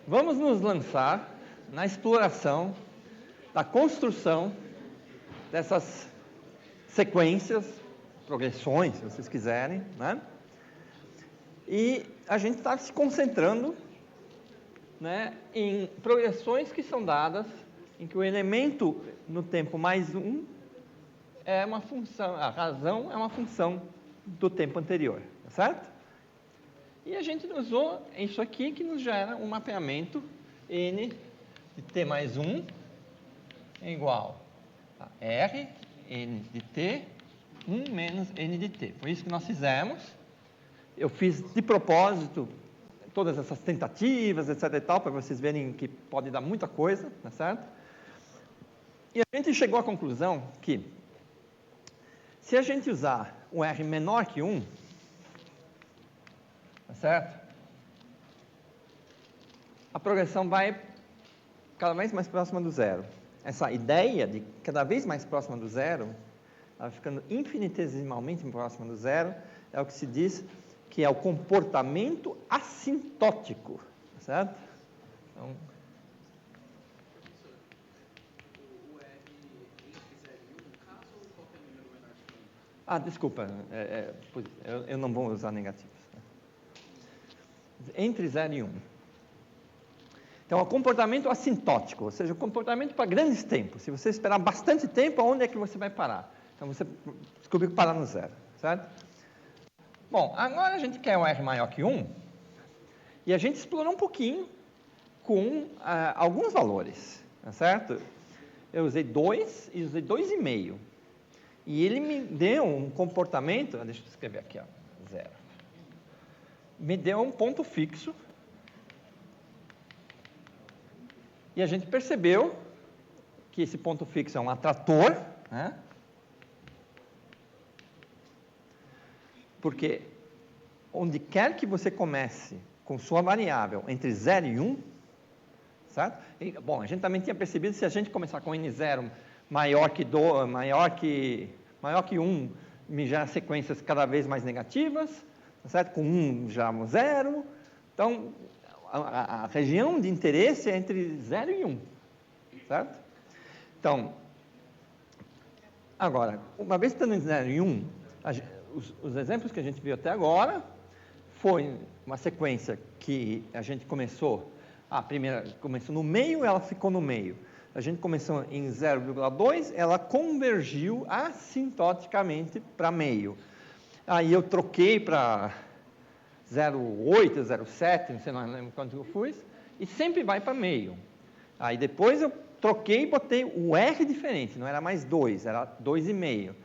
vamos nos lançar na exploração da construção dessas sequências, progressões, se vocês quiserem, né? E a gente está se concentrando, né, em progressões que são dadas em que o elemento no tempo mais 1 é uma função, a razão é uma função do tempo anterior, tá certo? E a gente usou isso aqui que nos gera um mapeamento n de t mais 1 é igual a r, n de t, 1 menos n de t. Foi isso que nós fizemos. Eu fiz de propósito todas essas tentativas, etc. e tal, para vocês verem que pode dar muita coisa, tá certo? E a gente chegou à conclusão que, se a gente usar um r menor que 1, tá certo? A progressão vai cada vez mais próxima do zero. Essa ideia de cada vez mais próxima do zero, ela ficando infinitesimalmente próxima do zero, é o que se diz que é o comportamento assintótico, tá certo? Então, o R entre 0 e 1, caso ou qualquer número menor que 1? desculpa, eu não vou usar negativos. Entre 0 e 1. Então, é o comportamento assintótico, ou seja, o comportamento para grandes tempos. Se você esperar bastante tempo, aonde é que você vai parar? Então, você descobriu que parar no zero, certo? Bom, agora a gente quer um R maior que 1, e a gente explorou um pouquinho com alguns valores, tá certo? Eu usei 2 e usei 2,5. E ele me deu um comportamento, deixa eu escrever aqui, ó, 0. Me deu um ponto fixo. E a gente percebeu que esse ponto fixo é um atrator, né? Porque onde quer que você comece com sua variável entre 0 e 1, certo? E, bom, a gente também tinha percebido que se a gente começar com n0 maior que 1, me gera sequências cada vez mais negativas, certo? Com 1 já 0. Então, a região de interesse é entre 0 e 1, certo? Então, agora, uma vez estando entre 0 e 1, os exemplos que a gente viu até agora foi uma sequência que a gente começou, a primeira começou no meio, ela ficou no meio. A gente começou em 0,2, ela convergiu assintoticamente para meio. Aí eu troquei para 0,8, 0,7, não sei, não lembro quanto eu fui, e sempre vai para meio. Aí depois eu troquei e botei o R diferente, não era mais 2, era 2,5.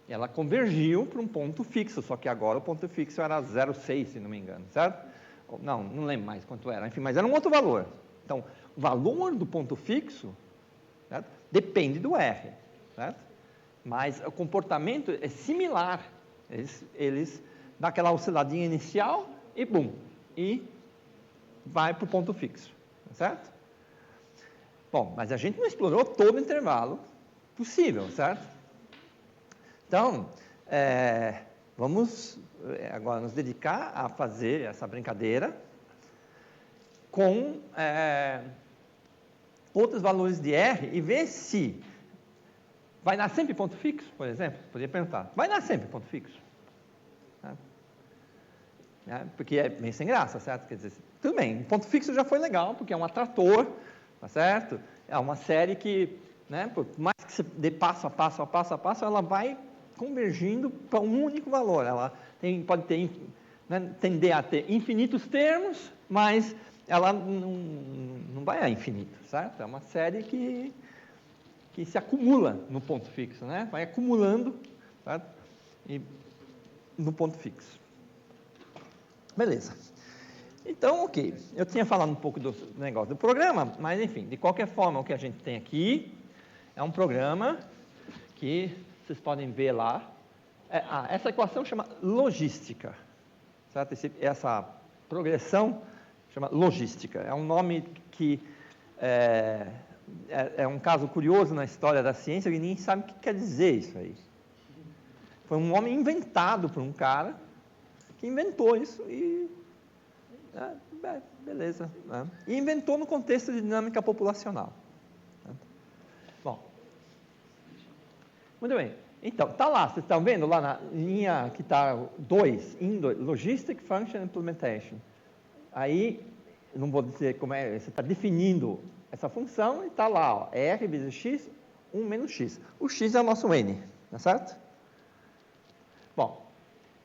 Ela convergiu para um ponto fixo, só que agora o ponto fixo era 0,6, se não me engano, certo? Não lembro mais quanto era, enfim, mas era um outro valor. Então, o valor do ponto fixo, certo? Depende do R, certo? Mas o comportamento é similar. Eles dão aquela osciladinha inicial e bum, e vai para o ponto fixo, certo? Bom, mas a gente não explorou todo o intervalo possível, certo? Então, vamos agora nos dedicar a fazer essa brincadeira com outros valores de R e ver se vai dar sempre ponto fixo, por exemplo. Poderia perguntar, vai dar sempre ponto fixo? Porque é meio sem graça, certo? Quer dizer, tudo bem, um ponto fixo já foi legal, porque é um atrator, tá certo? É uma série que, né, por mais que você dê passo a passo, ela vai convergindo para um único valor. Ela pode ter, né, tender a ter infinitos termos, mas ela não vai a infinito, certo? É uma série que se acumula no ponto fixo, né? Vai acumulando, certo? E no ponto fixo. Beleza. Então, ok. Eu tinha falado um pouco do negócio do programa, mas, enfim, de qualquer forma, o que a gente tem aqui é um programa que vocês podem ver lá. Essa equação chama logística, certo? Essa progressão chama logística. É um nome que é um caso curioso na história da ciência, que ninguém sabe o que quer dizer isso aí. Foi um nome inventado por um cara que inventou isso e Beleza. Né? E inventou no contexto de dinâmica populacional. Né? Bom. Muito bem. Então, está lá, vocês estão vendo lá na linha que está 2, Logistic Function Implementation. Aí, não vou dizer como é, você está definindo essa função e está lá, ó, R vezes X, 1 menos X. O X é o nosso N, tá certo? Bom,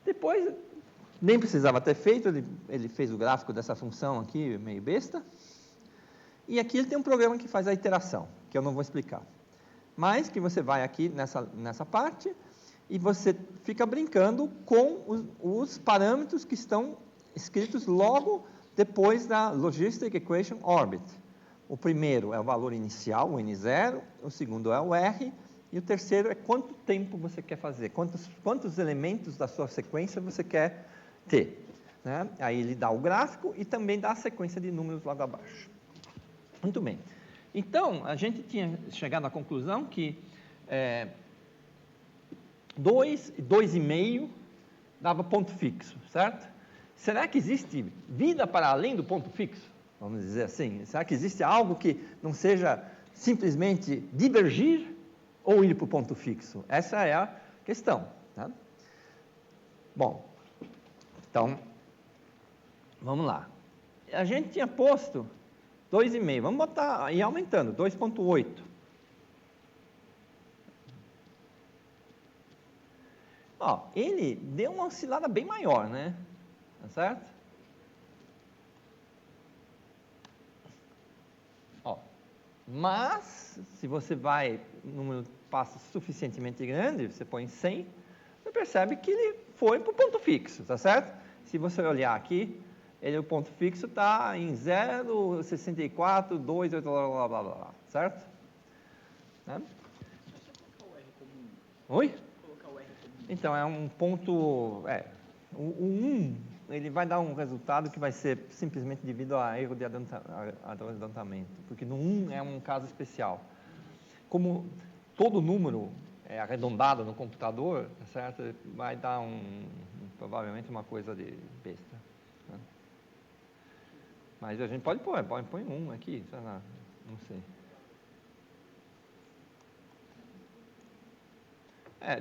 depois, nem precisava ter feito, ele fez o gráfico dessa função aqui, meio besta. E aqui ele tem um programa que faz a iteração, que eu não vou explicar. Mas que você vai aqui nessa parte e você fica brincando com os parâmetros que estão escritos logo depois da Logistic Equation Orbit. O primeiro é o valor inicial, o N0, o segundo é o R, e o terceiro é quanto tempo você quer fazer, quantos elementos da sua sequência você quer ter. Né? Aí ele dá o gráfico e também dá a sequência de números logo abaixo. Muito bem. Então, a gente tinha chegado à conclusão que 2 e 2,5 dava ponto fixo, certo? Será que existe vida para além do ponto fixo? Vamos dizer assim. Será que existe algo que não seja simplesmente divergir ou ir para o ponto fixo? Essa é a questão. Tá? Bom, então, vamos lá. A gente tinha posto 2,5, vamos botar aí aumentando, 2,8. Ó, ele deu uma oscilada bem maior, né? Tá certo? Ó, mas, se você vai número de passos suficientemente grande, você põe 100, você percebe que ele foi para o ponto fixo, tá certo? Se você olhar aqui, o ponto fixo está em 0,64, 2, blá, blá, blá, blá, certo? Né? Colocar o R comum. Oi? Colocar o R comum. Então, é um ponto... o 1, ele vai dar um resultado que vai ser simplesmente devido a erro de adentamento, porque no 1 é um caso especial. Como todo número é arredondado no computador, certo? Vai dar provavelmente uma coisa de besta. Né? Mas a gente pode pôr, põe 1 aqui, sei lá, não sei.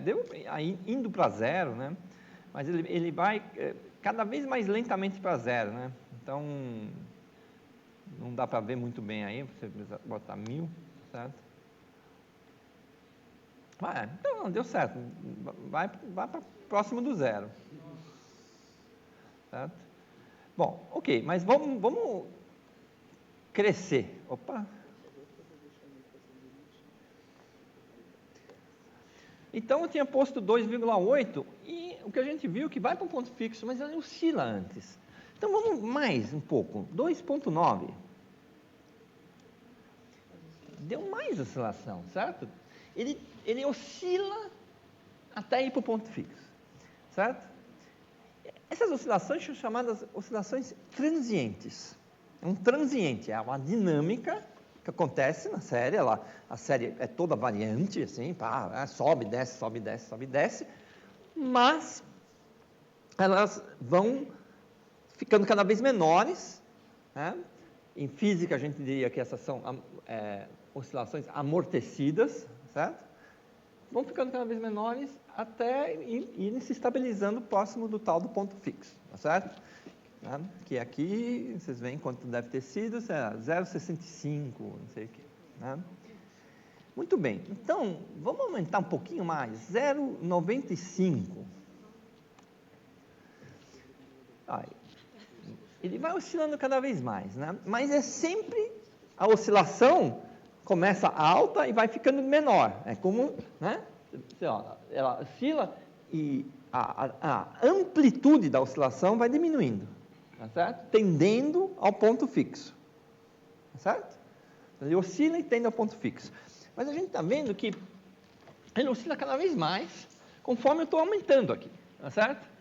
Deu aí, indo para 0, né? Mas ele vai cada vez mais lentamente para 0, né? Então, não dá para ver muito bem aí, você precisa botar 1000, certo? Então, não, deu certo. Vai para próximo do 0. Certo? Bom, ok, mas vamos crescer. Opa! Então, eu tinha posto 2,8 e o que a gente viu que vai para um ponto fixo, mas ele oscila antes. Então, vamos mais um pouco. 2,9. Deu mais oscilação, certo? Ele oscila até ir para o ponto fixo, certo? Essas oscilações são chamadas oscilações transientes. É um transiente, é uma dinâmica que acontece na série. A série é toda variante, assim, sobe, desce, sobe, desce, sobe, desce, mas elas vão ficando cada vez menores. Né? Em física, a gente diria que essas são oscilações amortecidas, certo? Vão ficando cada vez menores até irem se estabilizando próximo do tal do ponto fixo, tá certo? Né? Que aqui, vocês veem quanto deve ter sido, 0,65, não sei o quê. Né? Muito bem, então, vamos aumentar um pouquinho mais, 0,95. Ele vai oscilando cada vez mais, né? Mas é sempre a oscilação começa alta e vai ficando menor. É como, né? Ela oscila e a amplitude da oscilação vai diminuindo, tá certo? Tendendo ao ponto fixo, tá certo? Ele oscila e tende ao ponto fixo. Mas a gente está vendo que ele oscila cada vez mais conforme eu estou aumentando aqui, tá certo?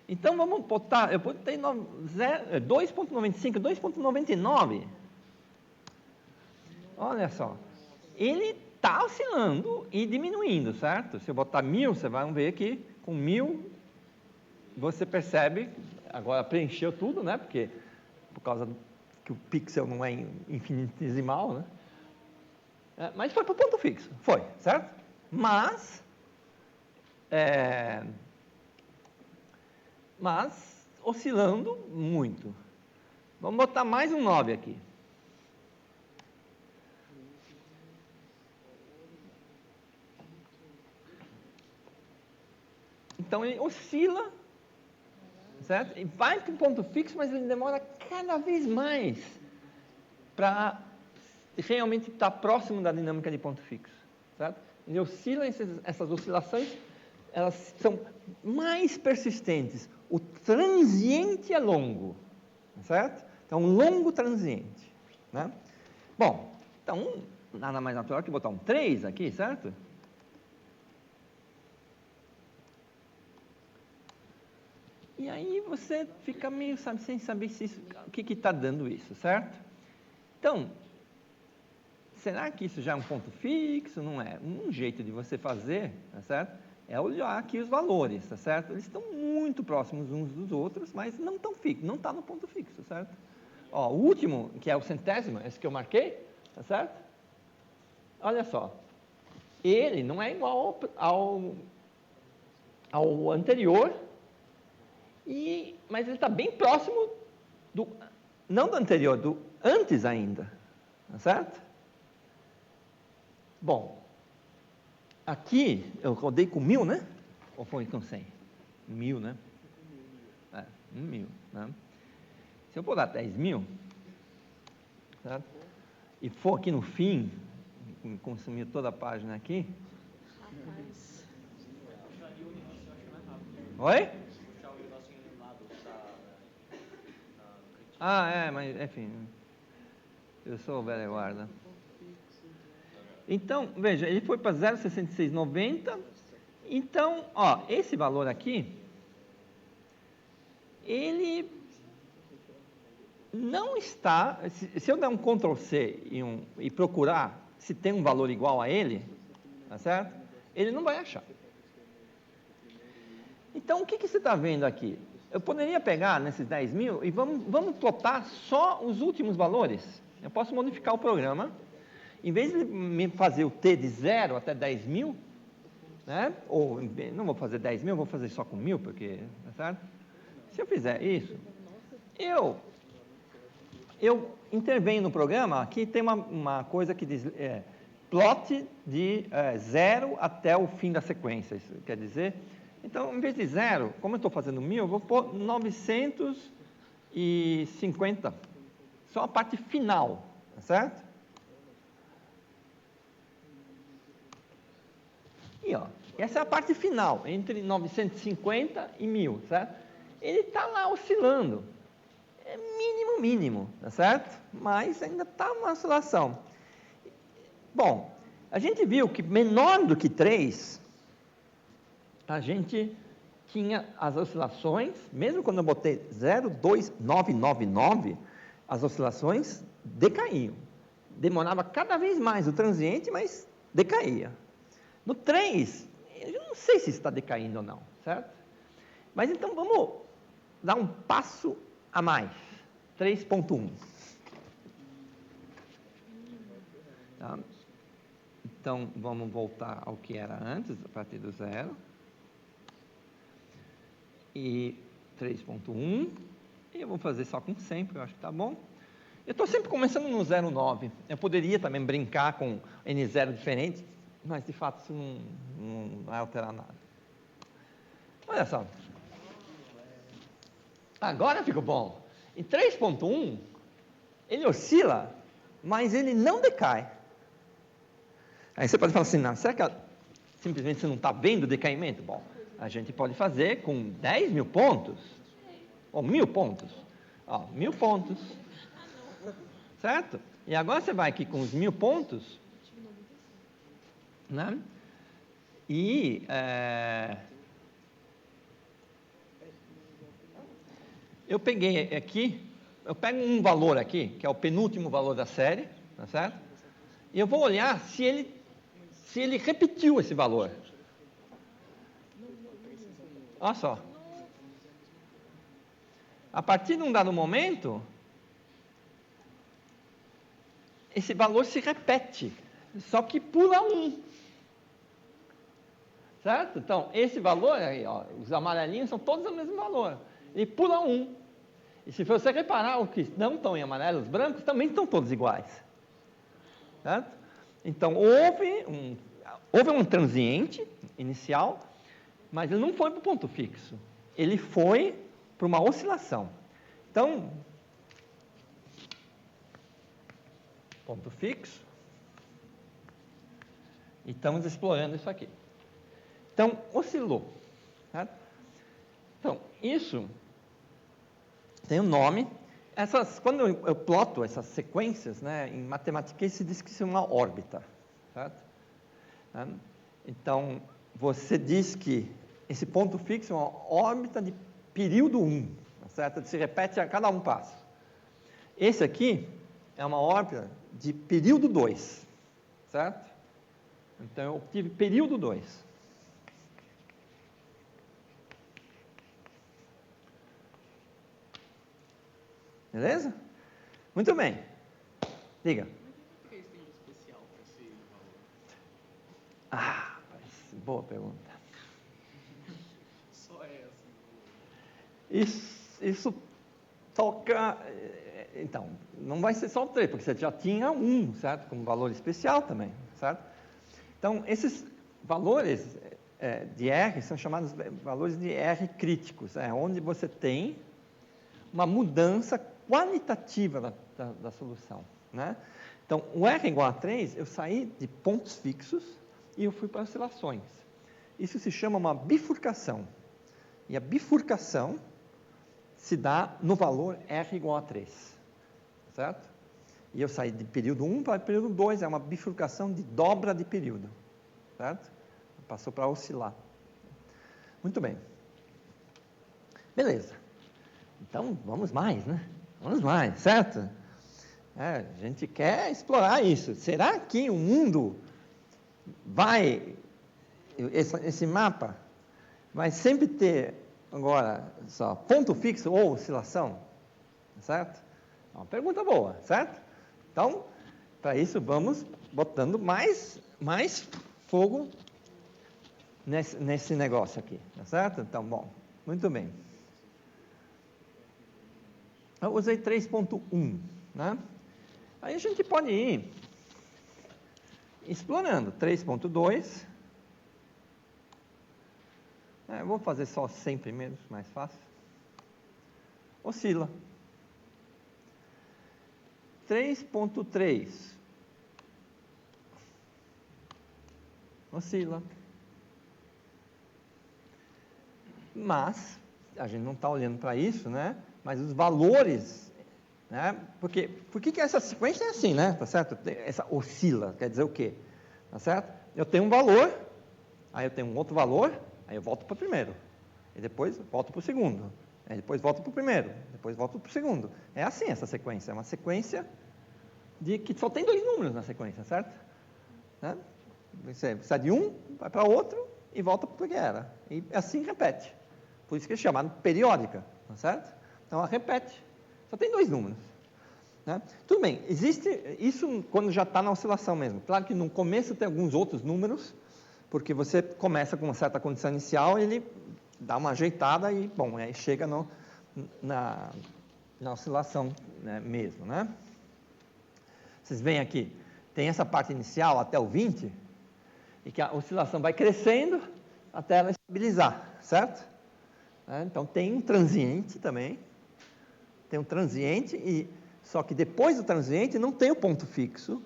Então, vamos botar, eu botei 2,95, 2,99. Olha só, ele está oscilando e diminuindo, certo? Se eu botar 1000, você vai ver que com 1000, você percebe, agora preencheu tudo, né? Porque por causa que o pixel não é infinitesimal, né? Mas foi para o ponto fixo, foi, certo? Mas oscilando muito. Vamos botar mais um 9 aqui. Então ele oscila, certo? E vai para um ponto fixo, mas ele demora cada vez mais para realmente estar próximo da dinâmica de ponto fixo, certo? Ele oscila, essas oscilações, elas são mais persistentes. O transiente é longo, certo? Então, um longo transiente, né? Bom, então, nada mais natural que botar um 3 aqui, certo? E aí você fica meio, sem saber se o que está dando isso, certo? Então, será que isso já é um ponto fixo? Não é. Um jeito de você fazer, tá certo? É olhar aqui os valores, tá certo? Eles estão muito próximos uns dos outros, mas não estão fixos, não está no ponto fixo, certo? Ó, o último, que é o centésimo, esse que eu marquei, tá certo? Olha só. Ele não é igual ao anterior, mas ele está bem próximo não do anterior, do antes ainda, tá certo? Bom, aqui eu rodei com 1000, né? Ou foi com 100? 1000, né? 1000, né? Se eu botar 10.000, certo? E for aqui no fim, consumir toda a página aqui. Rapaz. Oi? Mas enfim, eu sou o velho guarda. Então, veja, ele foi para 0,6690. Então, ó, esse valor aqui, ele não está, se eu der um Ctrl C e procurar se tem um valor igual a ele, tá certo? Ele não vai achar. Então, o que você está vendo aqui? Eu poderia pegar nesses 10.000 e vamos plotar só os últimos valores. Eu posso modificar o programa. Em vez de me fazer o T de 0 até 10.000, né? Ou não vou fazer 10.000, vou fazer só com 1.000, porque, tá certo? Se eu fizer isso, eu intervenho no programa. Aqui tem uma coisa que diz plot de 0 até o fim da sequência. Isso quer dizer, então, em vez de 0, como eu estou fazendo 1.000, eu vou pôr 950, só a parte final, tá certo? E ó, essa é a parte final, entre 950 e 1.000, certo? Ele está lá oscilando. É mínimo, tá certo? Mas ainda está uma oscilação. Bom, a gente viu que menor do que 3, a gente tinha as oscilações, mesmo quando eu botei 0,2999, as oscilações decaíam. Demorava cada vez mais o transiente, mas decaía. No 3, eu não sei se está decaindo ou não, certo? Mas então vamos dar um passo a mais. 3.1. Tá? Então, vamos voltar ao que era antes, a partir do 0. E 3.1. E eu vou fazer só com 100, porque eu acho que está bom. Eu estou sempre começando no 0,9. Eu poderia também brincar com N0 diferente, mas de fato isso não vai alterar nada. Olha só. Agora ficou bom. Em 3.1, ele oscila, mas ele não decai. Aí você pode falar assim, não, será que simplesmente você não está vendo o decaimento? Bom, a gente pode fazer com 10.000 pontos, ou 1.000 pontos. Ó, 1.000 pontos. Certo? E agora você vai aqui com os 1.000 pontos, né? E eu peguei aqui, eu pego um valor aqui, que é o penúltimo valor da série, tá certo? E eu vou olhar se ele repetiu esse valor. Olha só. A partir de um dado momento, esse valor se repete, só que pula 1. Certo? Então, esse valor aí, ó, os amarelinhos são todos o mesmo valor. E pula 1. E se você reparar, os que não estão em amarelo, os brancos, também estão todos iguais. Certo? Então, houve um transiente inicial, mas ele não foi para o ponto fixo. Ele foi para uma oscilação. Então, ponto fixo. E estamos explorando isso aqui. Então, oscilou. Certo? Então, isso tem um nome. Quando eu ploto essas sequências, né, em matemática se diz que isso é uma órbita. Certo? Então, você diz que esse ponto fixo é uma órbita de período 1, certo? Se repete a cada um passo. Esse aqui é uma órbita de período 2, certo? Então, eu obtive período 2. Beleza? Muito bem. Diga. Por que isso tem de especial para esse valor? Ah, boa pergunta. Só é assim. Isso toca... Então, não vai ser só o 3, porque você já tinha 1, certo? Como valor especial também, certo? Então, esses valores de R são chamados valores de R críticos, onde você tem uma mudança qualitativa da solução, né? Então, o R igual a 3, eu saí de pontos fixos e eu fui para oscilações. Isso se chama uma bifurcação. E a bifurcação se dá no valor R igual a 3, certo? E eu saí de período 1 para período 2, é uma bifurcação de dobra de período, certo? Passou para oscilar. Muito bem. Beleza. Então, vamos mais, né? Vamos mais, certo? A gente quer explorar isso. Será que o mundo vai... Esse mapa vai sempre ter, agora, só ponto fixo ou oscilação? Certo? É uma pergunta boa, certo? Então, para isso, vamos botando mais fogo nesse negócio aqui, tá certo? Então, bom, muito bem. Eu usei 3.1, né? Aí a gente pode ir explorando. 3.2. Eu vou fazer só 100 primeiros, mais fácil. Oscila. 3.3. Oscila. Mas, a gente não está olhando para isso, né? Mas os valores, né? Por que essa sequência é assim, né? Tá certo? Essa oscila, quer dizer o quê? Tá certo? Eu tenho um valor, aí eu tenho um outro valor, aí eu volto para o primeiro. E depois volto para o segundo. Aí depois volto para o primeiro. Depois volto para o segundo. É assim essa sequência. É uma sequência de que só tem 2 números na sequência, certo? Né? Você sai de um, vai para outro e volta para o que era. E assim repete. Por isso que é chamado periódica, tá certo? Então, ela repete. Só tem 2 números. Né? Tudo bem, existe isso quando já está na oscilação mesmo. Claro que no começo tem alguns outros números, porque você começa com uma certa condição inicial, ele dá uma ajeitada e, bom, aí chega na oscilação, né, mesmo, né? Vocês veem aqui, tem essa parte inicial até o 20, e que a oscilação vai crescendo até ela estabilizar, certo? Então, tem um transiente também. Tem um transiente, só que depois do transiente não tem o ponto fixo,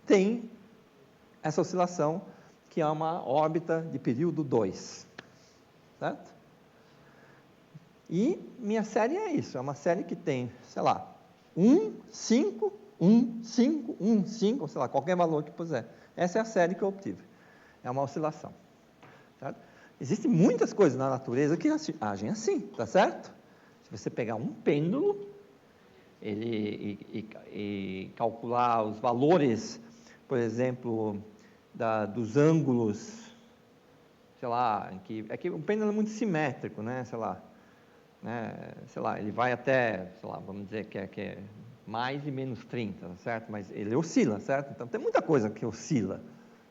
tem essa oscilação, que é uma órbita de período 2. Certo? E minha série é isso, é uma série que tem, sei lá, 1, 5, 1, 5, 1, 5, sei lá, qualquer valor que puser. Essa é a série que eu obtive. É uma oscilação. Certo? Existem muitas coisas na natureza que agem assim, tá certo? Se você pegar um pêndulo e calcular os valores, por exemplo, dos ângulos, sei lá, é que o pêndulo é muito simétrico, né? Sei lá, ele vai até, sei lá, vamos dizer que é mais e menos 30, certo? Mas ele oscila, certo? Então tem muita coisa que oscila,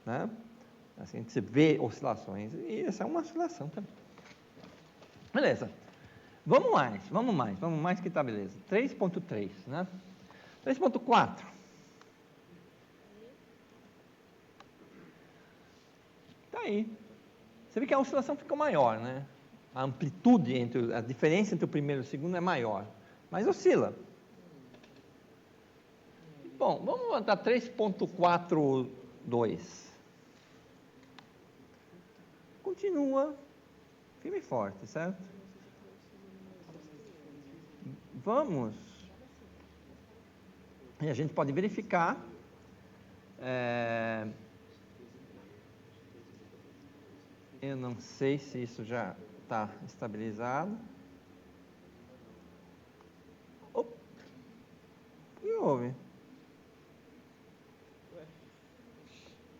né? Assim, a gente vê oscilações, e essa é uma oscilação também. Beleza. Vamos mais que tá beleza. 3.3, né? 3.4. Tá aí. Você vê que a oscilação fica maior, né? A amplitude, a diferença entre o primeiro e o segundo é maior, mas oscila. Bom, vamos botar 3.42. Continua firme e forte, certo? Vamos. E a gente pode verificar. Eu não sei se isso já está estabilizado. O que houve? Ué,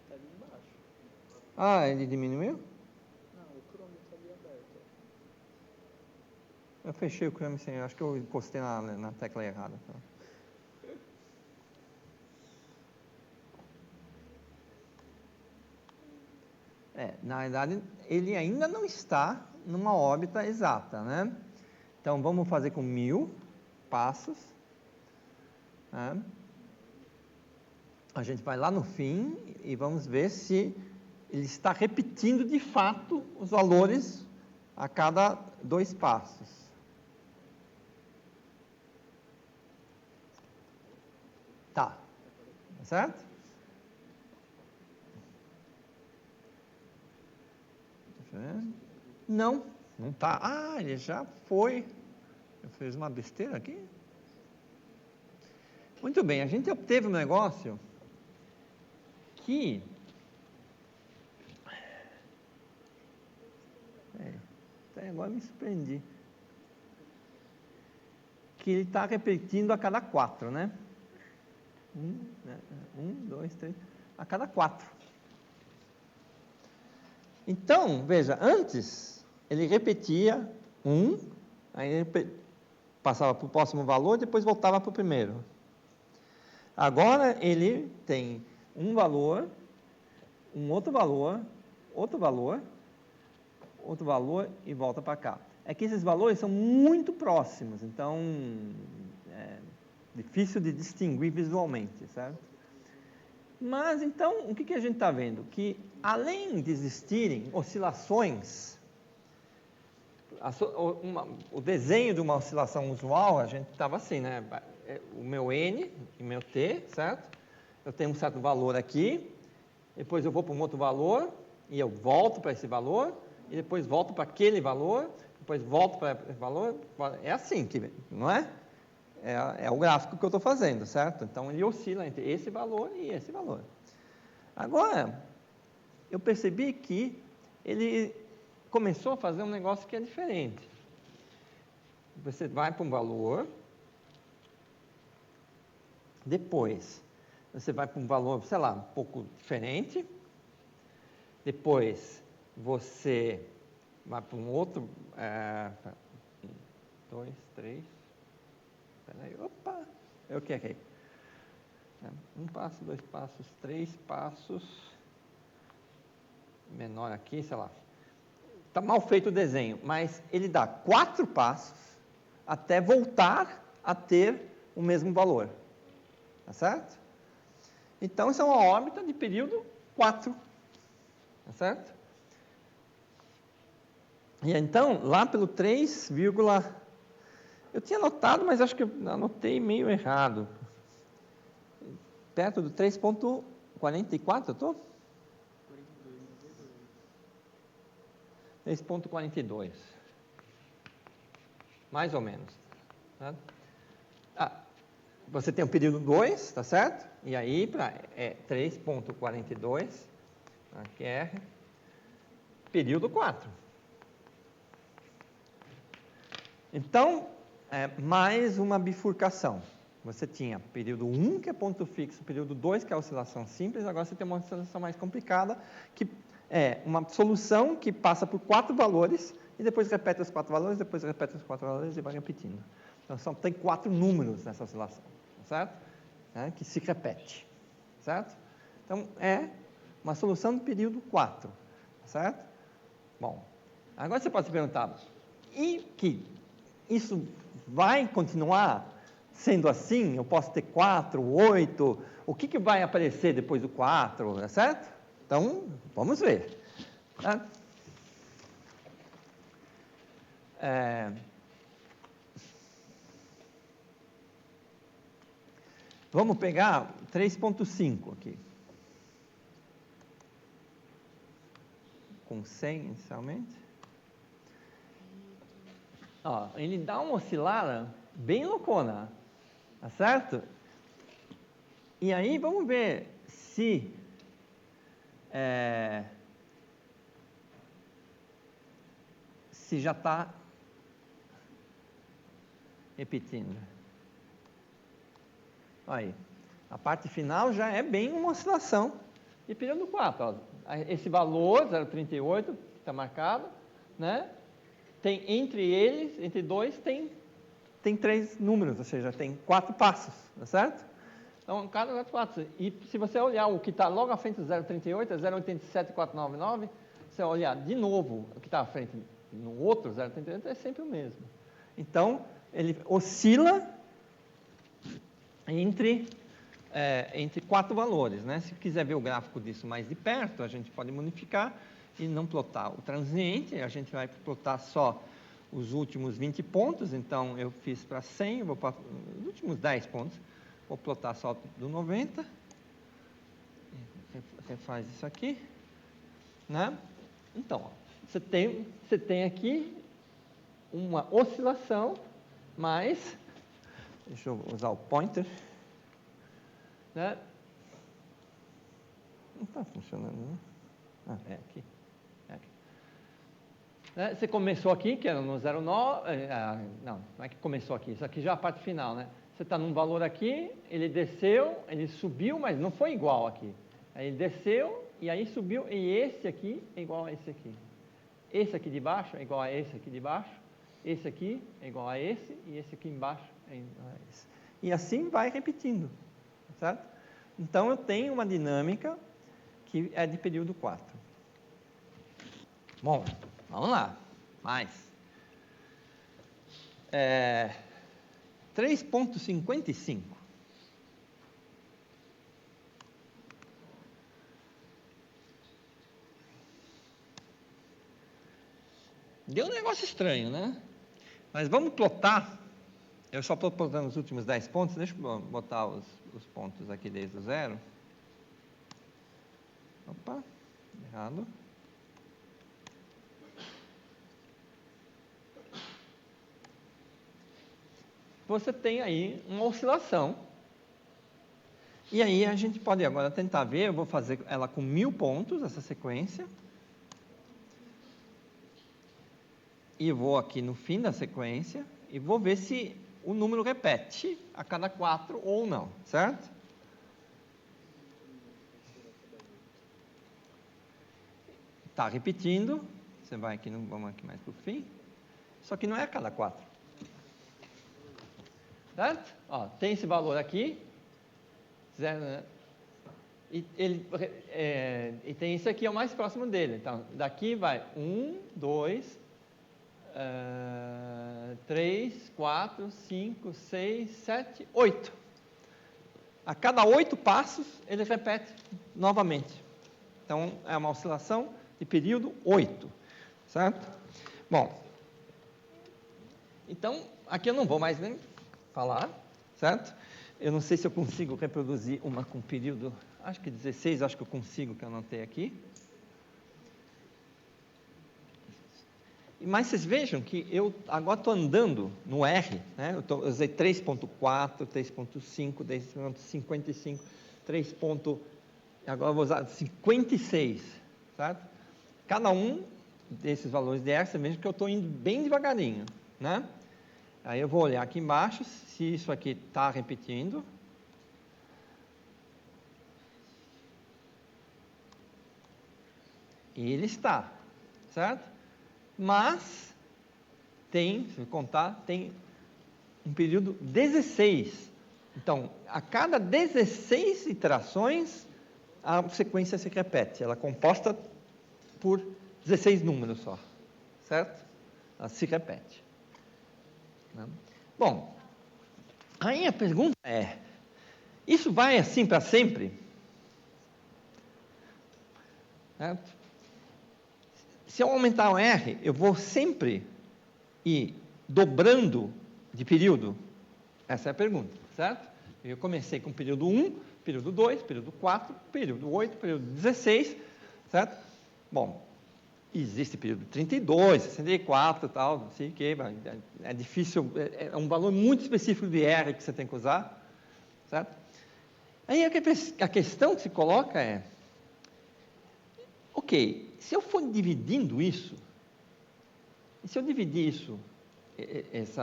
tá ali embaixo. Ah, ele diminuiu? Não, o Chrome tá ali aberto. Eu fechei o Chrome sem, acho que eu encostei na tecla errada. Tá? Na verdade, ele ainda não está numa órbita exata, né? Então, vamos fazer com 1000 passos. Né? A gente vai lá no fim e vamos ver se ele está repetindo de fato os valores a cada 2 passos. Tá certo? Não tá. Ah, ele já foi. Eu fiz uma besteira aqui. Muito bem, a gente obteve um negócio que até agora me surpreendi. Que ele está repetindo a cada 4, né? 1, 2, 3, a cada 4. Então, veja, antes ele repetia 1, aí ele passava para o próximo valor, depois voltava para o primeiro. Agora ele tem um valor, um outro valor, outro valor, outro valor e volta para cá. É que esses valores são muito próximos, então é difícil de distinguir visualmente, certo? Mas, então, o que a gente está vendo? Que, além de existirem oscilações, o desenho de uma oscilação usual, a gente estava assim, né? O meu N e o meu T, certo? Eu tenho um certo valor aqui, depois eu vou para um outro valor, e eu volto para esse valor, e depois volto para aquele valor, depois volto para esse valor. É assim, não é? É o gráfico que eu estou fazendo, certo? Então, ele oscila entre esse valor e esse valor. Agora, eu percebi que ele começou a fazer um negócio que é diferente. Você vai para um valor, depois você vai para um valor, sei lá, um pouco diferente, depois você vai para um outro, 2, 3, peraí, opa, eu que errei. 1 passo, 2 passos, 3 passos, menor aqui, sei lá. Está mal feito o desenho, mas ele dá 4 passos até voltar a ter o mesmo valor. Tá certo? Então, isso é uma órbita de período 4. Tá certo? E então, lá pelo 3, eu tinha anotado, mas acho que eu anotei meio errado. Perto do 3.44, eu estou? 3.42. Mais ou menos. Tá? Você tem o período 2, tá certo? E aí, 3.42, aqui é período 4. Então, mais uma bifurcação. Você tinha período 1, que é ponto fixo, período 2, que é oscilação simples, agora você tem uma oscilação mais complicada, que é uma solução que passa por 4 valores, e depois repete os 4 valores, depois repete os 4 valores e vai repetindo. Então, tem 4 números nessa oscilação, certo? Que se repete, certo? Então, é uma solução do período 4, certo? Bom, agora você pode se perguntar, e que isso vai continuar sendo assim? Eu posso ter 4, 8, o que vai aparecer depois do 4, certo? Então, vamos ver. Tá? Vamos pegar 3.5 aqui. Com 100 inicialmente. Ó, ele dá uma oscilada bem loucona, tá certo? E aí vamos ver se já está repetindo. Aí, a parte final já é bem uma oscilação de período 4. Ó. Esse valor, 0,38, que está marcado, né? Tem entre dois, tem 3 números, ou seja, tem 4 passos, tá certo? Então, cada 4. E se você olhar o que está logo à frente do 0,38, é 0,87499, você olhar de novo o que está à frente no outro 0,38, é sempre o mesmo. Então, ele oscila entre 4 valores, né? Se quiser ver o gráfico disso mais de perto, a gente pode modificar e não plotar o transiente, a gente vai plotar só os últimos 20 pontos, então eu fiz para 100, vou para os últimos 10 pontos, vou plotar só do 90, refaz isso aqui, né? Então, você tem aqui uma oscilação, mas, deixa eu usar o pointer, né? Não está funcionando, né? É aqui. Né? Você começou aqui, que era no 0,9, não é que começou aqui, isso aqui já é a parte final, né? Você está num valor aqui, ele desceu, ele subiu, mas não foi igual aqui. Aí ele desceu, e aí subiu, e esse aqui é igual a esse aqui. Esse aqui de baixo é igual a esse aqui de baixo, esse aqui é igual a esse, e esse aqui embaixo é igual a esse. E assim vai repetindo, certo? Então, eu tenho uma dinâmica que é de período 4. Bom, vamos lá. Mais. 3.55. Deu um negócio estranho, né? Mas vamos plotar. Eu só estou plotando os últimos 10 pontos. Deixa eu botar os pontos aqui desde o 0. Opa, errado. Você tem aí uma oscilação. E aí a gente pode agora tentar ver, eu vou fazer ela com 1000 pontos, essa sequência. E vou aqui no fim da sequência e vou ver se o número repete a cada 4 ou não, certo? Está repetindo, você vai aqui, vamos aqui mais para o fim, só que não é a cada 4. Certo? Ó, tem esse valor aqui, 0, né? E tem esse aqui, é o mais próximo dele. Então, daqui vai 1, 2, 3, 4, 5, 6, 7, 8. A cada 8 passos, ele repete novamente. Então, é uma oscilação de período 8, certo? Bom, então, aqui eu não vou mais nem falar, certo? Eu não sei se eu consigo reproduzir uma com período, acho que 16, acho que eu consigo, que eu anotei aqui. Mas vocês vejam que eu agora estou andando no R, né? Eu usei 3.4, 3.5, 3.55, 3. Agora eu vou usar 56, certo? Cada um desses valores de R, você veja que eu estou indo bem devagarinho, né? Aí eu vou olhar aqui embaixo, se isso aqui está repetindo. E ele está, certo? Mas, se eu contar, tem um período 16 Então, a cada 16 iterações, a sequência se repete. Ela é composta por 16 números só, certo? Ela se repete. Bom, aí a pergunta é, isso vai assim para sempre? Certo? Se eu aumentar o R, eu vou sempre ir dobrando de período? Essa é a pergunta, certo? Eu comecei com período 1, período 2, período 4, período 8, período 16, certo? Bom, existe período 32, 64 e tal, não sei o que, é difícil, é um valor muito específico de R que você tem que usar, certo? Aí a questão que se coloca é, ok, se eu for dividindo isso, e se eu dividir isso, se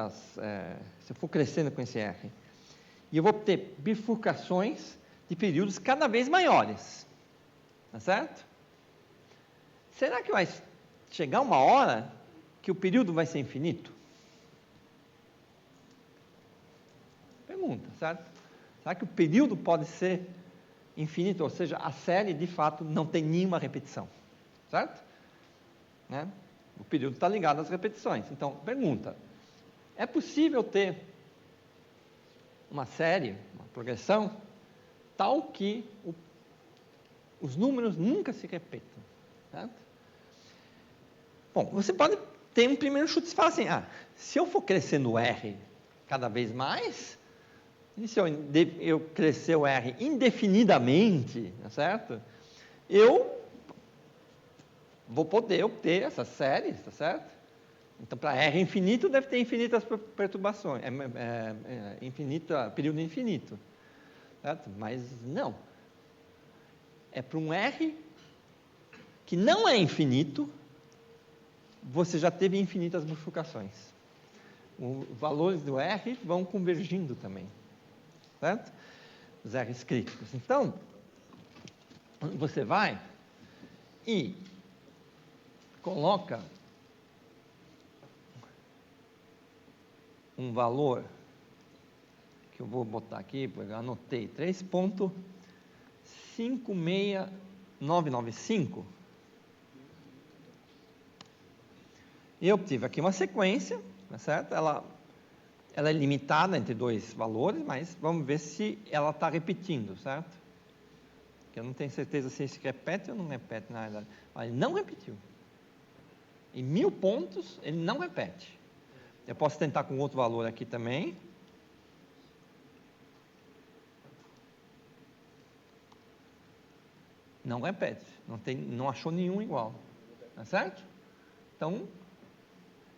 eu for crescendo com esse R, e eu vou ter bifurcações de períodos cada vez maiores, tá certo? Será que vai chegar uma hora que o período vai ser infinito? Pergunta, certo? Será que o período pode ser infinito? Ou seja, a série, de fato, não tem nenhuma repetição, certo? Né? O período está ligado às repetições. Então, pergunta, é possível ter uma série, uma progressão, tal que os números nunca se repetam, certo? Bom, você pode ter um primeiro chute e falar assim, se eu for crescendo o R cada vez mais, e se eu crescer o R indefinidamente, tá certo? Eu vou poder obter essas séries, tá certo? Então, para R infinito, deve ter infinitas perturbações, período infinito, certo? Mas não. É para um R que não é infinito, você já teve infinitas bifurcações. Os valores do R vão convergindo também, certo? Os R's críticos. Então, você vai e coloca um valor, que eu vou botar aqui, porque eu anotei, 3.56995, e eu obtive aqui uma sequência, tá certo? Ela é limitada entre dois valores, mas vamos ver se ela está repetindo, certo? Porque eu não tenho certeza se isso repete ou não repete, na verdade. Mas ele não repetiu. Em 1000 pontos, ele não repete. Eu posso tentar com outro valor aqui também. Não repete. Não achou nenhum igual. Tá certo? Então,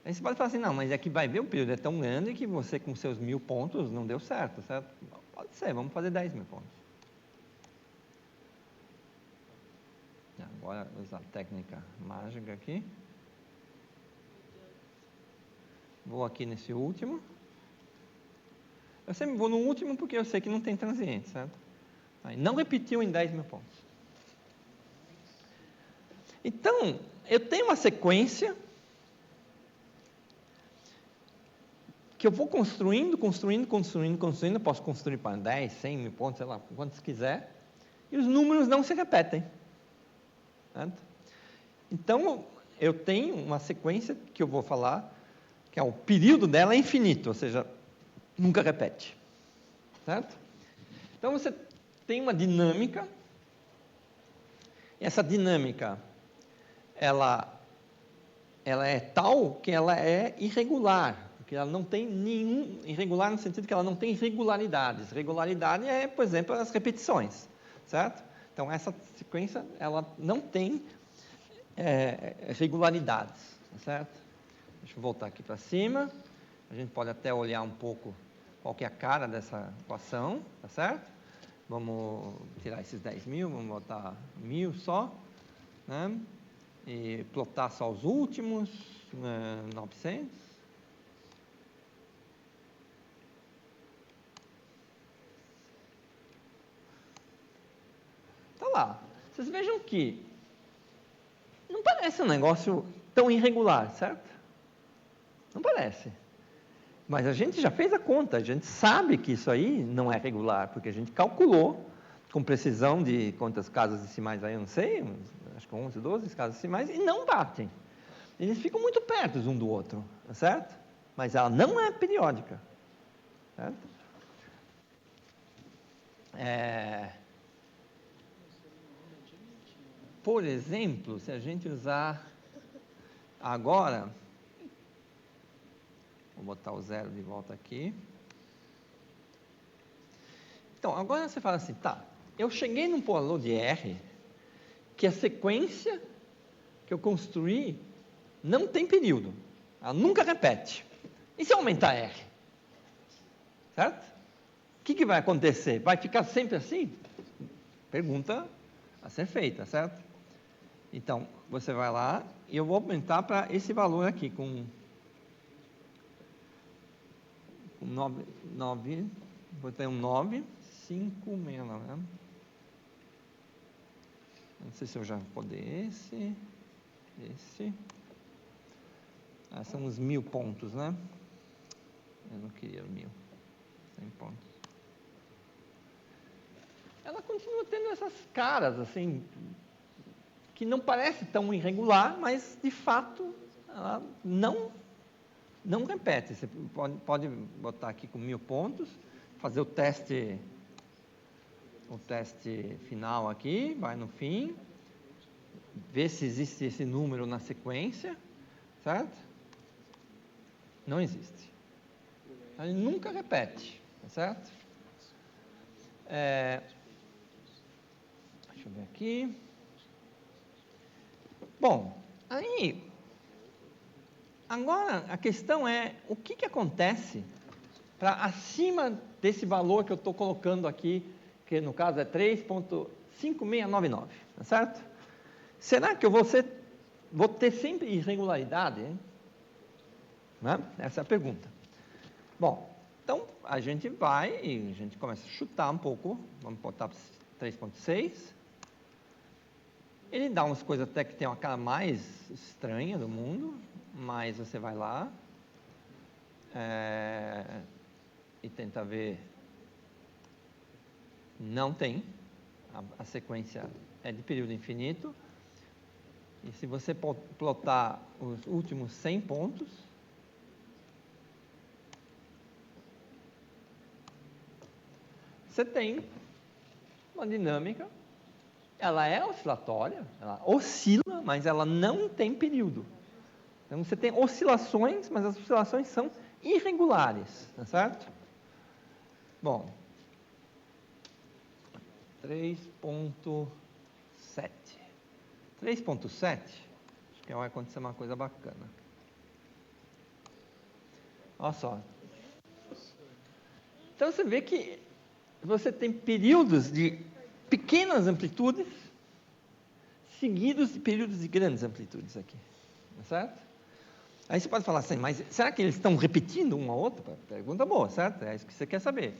aí você pode falar assim, não, mas é que vai ver o período é tão grande que você com seus 1000 pontos não deu certo, certo? Pode ser, vamos fazer 10.000 pontos. Agora, usar a técnica mágica aqui. Vou aqui nesse último. Eu sempre vou no último porque eu sei que não tem transiente, certo? Aí, não repetiu em 10.000 pontos. Então, eu tenho uma sequência que eu vou construindo, eu posso construir para 10, 100 mil pontos, sei lá, quantos quiser, e os números não se repetem. Certo? Então, eu tenho uma sequência que eu vou falar, que é o período dela é infinito, ou seja, nunca repete. Certo? Então, você tem uma dinâmica, e essa dinâmica, ela é tal que ela é irregular, porque ela não tem irregular no sentido que ela não tem regularidades. Regularidade é, por exemplo, as repetições, certo? Então, essa sequência, ela não tem regularidades, certo? Deixa eu voltar aqui para cima. A gente pode até olhar um pouco qual que é a cara dessa equação, tá certo? Vamos tirar esses 10.000, vamos botar 1.000 só, né? E plotar só os últimos, 900. Tá lá. Vocês vejam que não parece um negócio tão irregular, certo? Não parece. Mas a gente já fez a conta, a gente sabe que isso aí não é regular, porque a gente calculou com precisão de quantas casas decimais aí, eu não sei, acho que 11, 12 casas decimais, e não batem. Eles ficam muito perto um do outro, tá certo? Mas ela não é periódica, certo? Por exemplo, se a gente usar agora, vou botar o zero de volta aqui. Então, agora você fala assim, tá, eu cheguei num valor de R, que a sequência que eu construí não tem período, ela nunca repete. E se eu aumentar R? Certo? O que vai acontecer? Vai ficar sempre assim? Pergunta a ser feita, certo? Então, você vai lá e eu vou aumentar para esse valor aqui, com 9, botei um 9, 5, 6, né? Não sei se eu já vou poder esse. São uns 1000 pontos, né? Eu não queria 1000, 100 pontos. Ela continua tendo essas caras, assim, que não parece tão irregular, mas, de fato, ela não repete. Você pode botar aqui com 1000 pontos, fazer o teste final aqui, vai no fim, ver se existe esse número na sequência, certo? Não existe. Ele nunca repete, tá certo? Deixa eu ver aqui. Bom, aí, agora a questão é, o que acontece para acima desse valor que eu estou colocando aqui, que no caso é 3.5699, tá certo? Será que eu vou ter sempre irregularidade, hein? Né? Essa é a pergunta. Bom, então a gente vai e a gente começa a chutar um pouco, vamos botar 3.6. Ele dá umas coisas até que tem uma cara mais estranha do mundo, mas você vai lá e tenta ver. Não tem, a sequência é de período infinito, e se você plotar os últimos 100 pontos, você tem uma dinâmica, ela é oscilatória, ela oscila, mas ela não tem período. Então você tem oscilações, mas as oscilações são irregulares, tá certo? Bom, 3.7. 3.7, acho que vai acontecer uma coisa bacana. Olha só. Então você vê que você tem períodos de pequenas amplitudes seguidos de períodos de grandes amplitudes aqui, tá certo? Aí você pode falar assim, mas será que eles estão repetindo um ao outro? Pergunta boa, certo? É isso que você quer saber,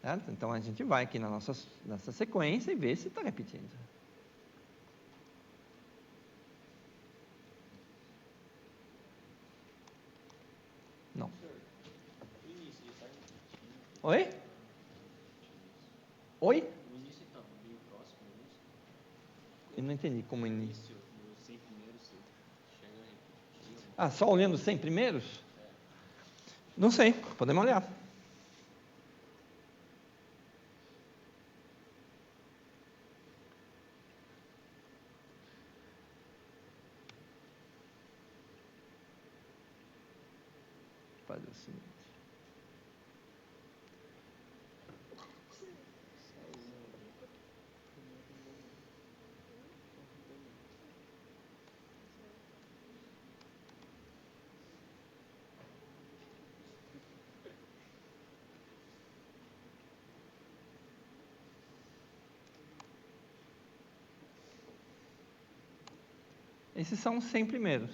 certo? Então a gente vai aqui na nossa sequência e vê se está repetindo. Não. Oi? Oi? O início está bem próximo do início. Eu não entendi como início. Os 100 primeiros, você chega a repetir. Ah, só olhando os 100 primeiros? Não sei, podemos olhar. Fazer o seguinte. Esses são os 100 primeiros.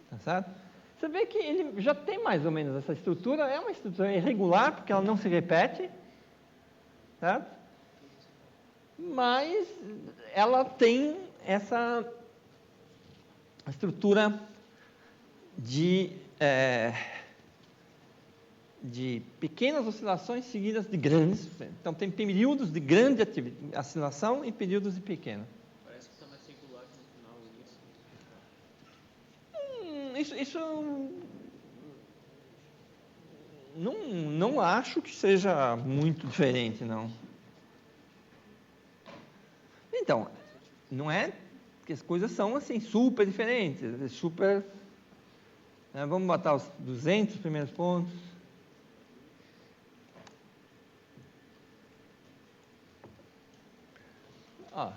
Tá certo? Você vê que ele já tem mais ou menos essa estrutura, é uma estrutura irregular, porque ela não se repete, certo? Mas ela tem essa estrutura de pequenas oscilações seguidas de grandes. Então, tem períodos de grande oscilação e períodos de pequena. Parece que está mais singular que no final isso. Isso não acho que seja muito diferente, não. Então, não é que as coisas são assim super diferentes, super. Vamos botar os 200 primeiros pontos.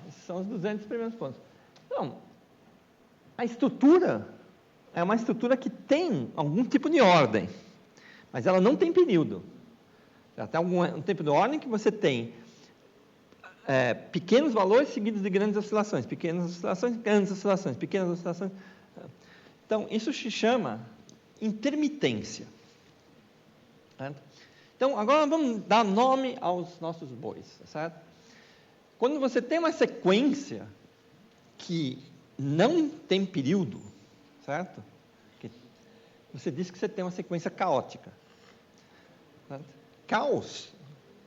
Esses são os 200 primeiros pontos. Então, a estrutura é uma estrutura que tem algum tipo de ordem, mas ela não tem período. Ela tem um tipo de ordem que você tem pequenos valores seguidos de grandes oscilações, pequenas oscilações, grandes oscilações, pequenas oscilações. Então, isso se chama intermitência. Certo? Então, agora vamos dar nome aos nossos bois, certo? Quando você tem uma sequência que não tem período, certo? Você diz que você tem uma sequência caótica. Certo? Caos,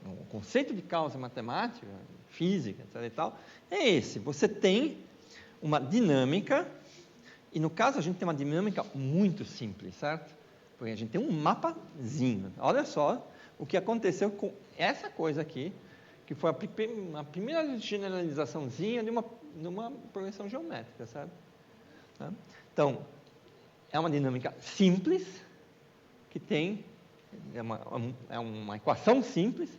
o conceito de caos em matemática, física, etc. e tal, é esse. Você tem uma dinâmica, e no caso a gente tem uma dinâmica muito simples, certo? Porque a gente tem um mapazinho. Olha só o que aconteceu com essa coisa aqui, que foi a primeira generalizaçãozinha de uma progressão geométrica, sabe? Então, é uma dinâmica simples, que tem, é uma equação simples,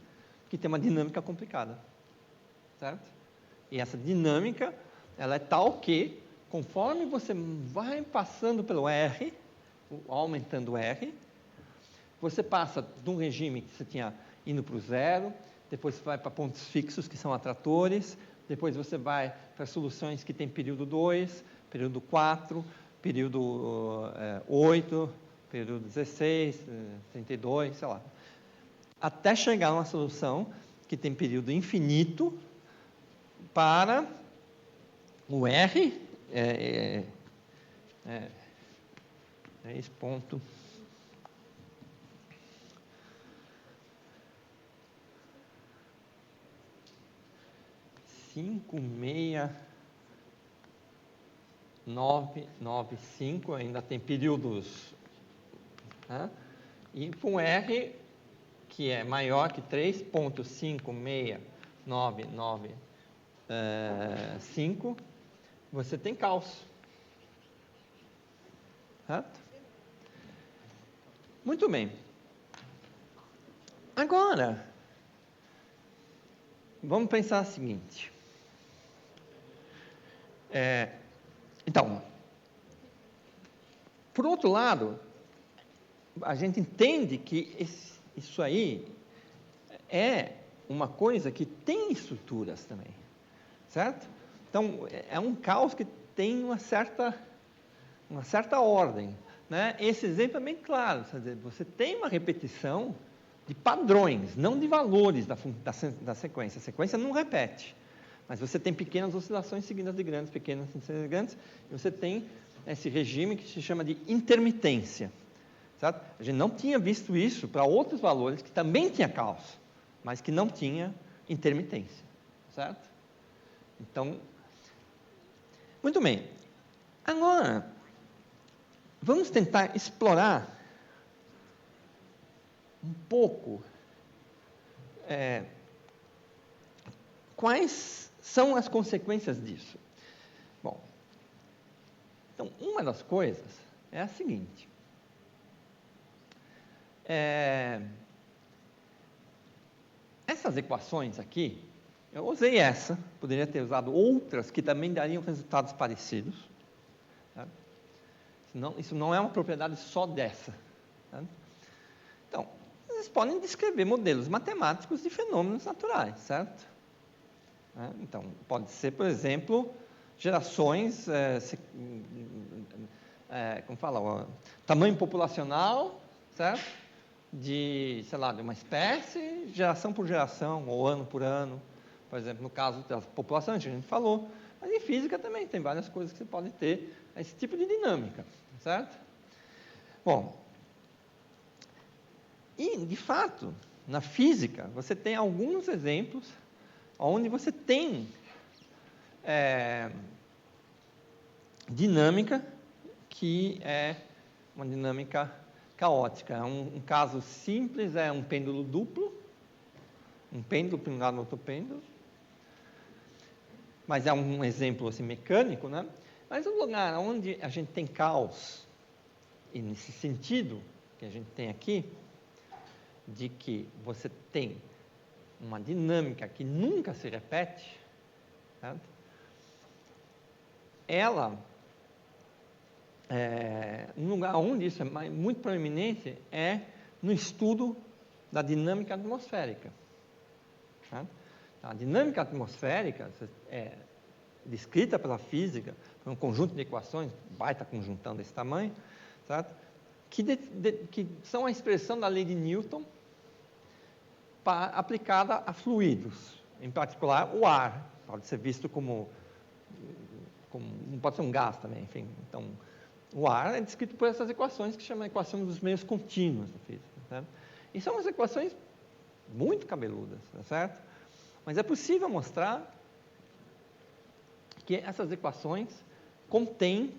que tem uma dinâmica complicada, certo? E essa dinâmica, ela é tal que, conforme você vai passando pelo R, aumentando o R, você passa de um regime que você tinha indo para o zero, depois você vai para pontos fixos, que são atratores, depois você vai para soluções que têm período 2, período 4, período 8, período 16, 32, sei lá. Até chegar a uma solução que tem período infinito para o R, 3 56995, ainda tem períodos, e com R que é maior que 3.56995, você tem caos. Certo? Muito bem. Agora, vamos pensar o seguinte. Então, por outro lado, a gente entende que isso aí é uma coisa que tem estruturas também, certo? Então, é um caos que tem uma certa ordem, né? Esse exemplo é bem claro, quer dizer, você tem uma repetição de padrões, não de valores da sequência. A sequência não repete, mas você tem pequenas oscilações seguidas de grandes, pequenas seguidas de grandes, e você tem esse regime que se chama de intermitência. Certo? A gente não tinha visto isso para outros valores que também tinha caos, mas que não tinha intermitência. Certo? Então, muito bem. Agora, vamos tentar explorar um pouco quais são as consequências disso. Bom, então, uma das coisas é a seguinte. Essas equações aqui, eu usei essa, poderia ter usado outras que também dariam resultados parecidos. Tá? Isso não é uma propriedade só dessa. Tá? Então, vocês podem descrever modelos matemáticos de fenômenos naturais, certo? Então, pode ser, por exemplo, gerações, como fala, tamanho populacional, certo? De, sei lá, de uma espécie, geração por geração, ou ano por ano, por exemplo, no caso da população, a gente falou, mas em física também tem várias coisas que você pode ter esse tipo de dinâmica, certo? Bom, e, de fato, na física, você tem alguns exemplos onde você tem dinâmica que é uma dinâmica caótica. Um caso simples é um pêndulo duplo, um pêndulo pendurado no outro pêndulo, mas é um exemplo assim, mecânico, né? Mas um lugar onde a gente tem caos, e nesse sentido que a gente tem aqui, de que você tem uma dinâmica que nunca se repete, certo? Ela, um lugar onde isso é muito proeminente é no estudo da dinâmica atmosférica. Certo? A dinâmica atmosférica é descrita pela física, por um conjunto de equações, baita conjuntão desse tamanho, certo? Que são a expressão da lei de Newton aplicada a fluidos, em particular o ar, pode ser visto como pode ser um gás também, enfim. Então, o ar é descrito por essas equações que chamam a equação dos meios contínuos da física. Certo? E são umas equações muito cabeludas, tá certo? Mas é possível mostrar que essas equações contêm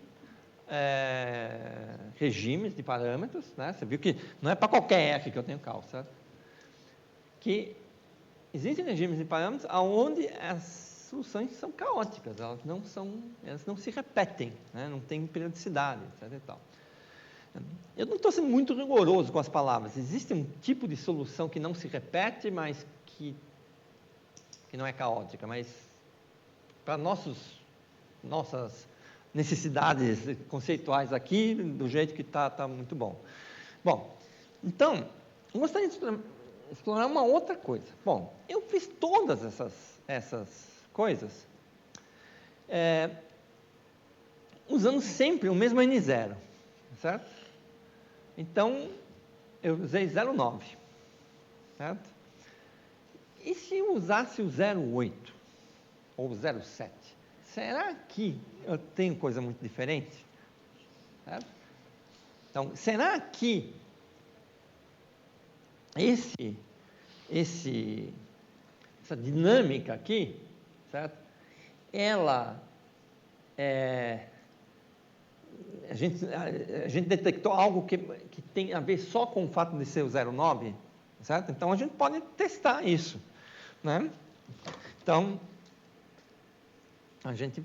regimes de parâmetros, né? Você viu que não é para qualquer f que eu tenho cálculo, certo? Que existem regimes de parâmetros onde as soluções são caóticas, elas não se repetem, né? Não tem periodicidade, etc. E tal. Eu não estou sendo muito rigoroso com as palavras. Existe um tipo de solução que não se repete, mas que não é caótica, mas para nossas necessidades conceituais aqui, do jeito que está muito bom. Bom, então, eu gostaria de explorar uma outra coisa. Bom, eu fiz todas essas coisas usando sempre o mesmo N0, certo? Então, eu usei 0,9, certo? E se eu usasse o 0,8 ou 0,7? Será que eu tenho coisa muito diferente? Certo? Então, será que essa dinâmica aqui, certo? Ela a gente detectou algo que tem a ver só com o fato de ser o 0,9, certo? Então a gente pode testar isso, né? Então a gente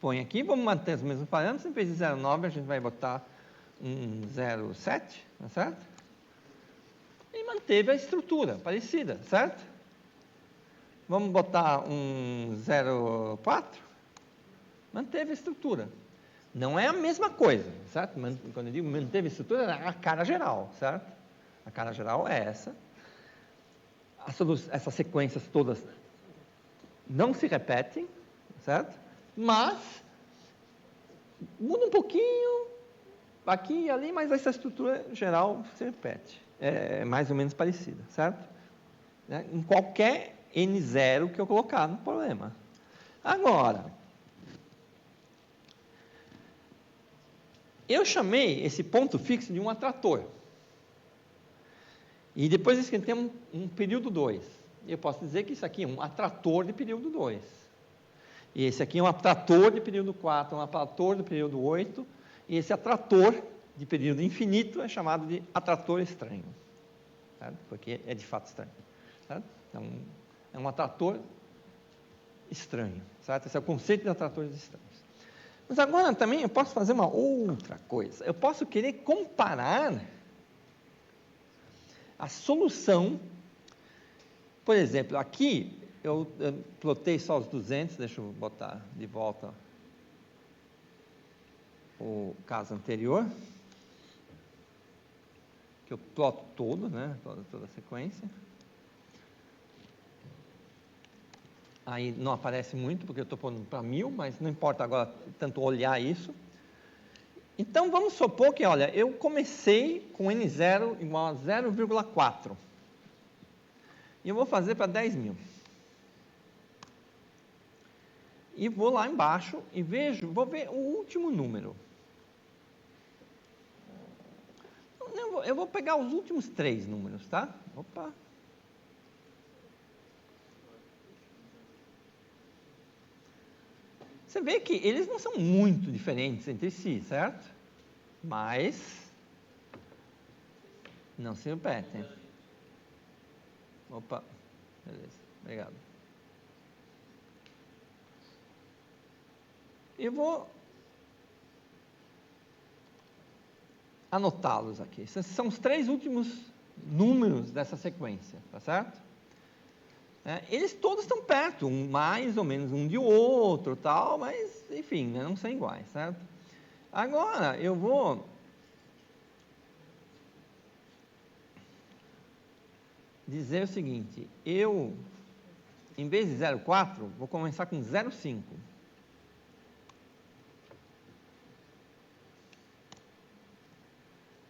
põe aqui, vamos manter os mesmos parâmetros, em vez de 0,9 a gente vai botar um 0,7, tá certo? E manteve a estrutura parecida, certo? Vamos botar um 0,4, manteve a estrutura. Não é a mesma coisa, certo? Quando eu digo manteve a estrutura, é a cara geral, certo? A cara geral é essa. Essas sequências todas não se repetem, certo? Mas muda um pouquinho aqui e ali, mas essa estrutura geral se repete. É mais ou menos parecida, certo? Em qualquer N0 que eu colocar no problema. Agora, eu chamei esse ponto fixo de um atrator. E depois escrevi um período 2. Eu posso dizer que isso aqui é um atrator de período 2. E esse aqui é um atrator de período 4, um atrator de período 8. E esse atrator de período infinito é chamado de atrator estranho. Certo? Porque é de fato estranho. Certo? Então, é um atrator estranho. Certo? Esse é o conceito de atratores estranhos. Mas agora também eu posso fazer uma outra coisa. Eu posso querer comparar a solução. Por exemplo, aqui eu plotei só os 200, deixa eu botar de volta o caso anterior, que eu ploto todo, né, toda a sequência. Aí não aparece muito, porque eu estou pondo para 1000, mas não importa agora tanto olhar isso. Então, vamos supor que, olha, eu comecei com N0 igual a 0,4. E eu vou fazer para 10.000. E vou lá embaixo e vou ver o último número. eu vou pegar os últimos 3 números, tá? Opa. Você vê que eles não são muito diferentes entre si, certo? Mas não se repetem. Opa, beleza, obrigado. Eu vou anotá-los aqui. Esses são os 3 últimos números dessa sequência, tá certo? Eles todos estão perto, mais ou menos um de outro, tal, mas, enfim, né, não são iguais, certo? Agora, eu vou dizer o seguinte, em vez de 0,4, vou começar com 0,5.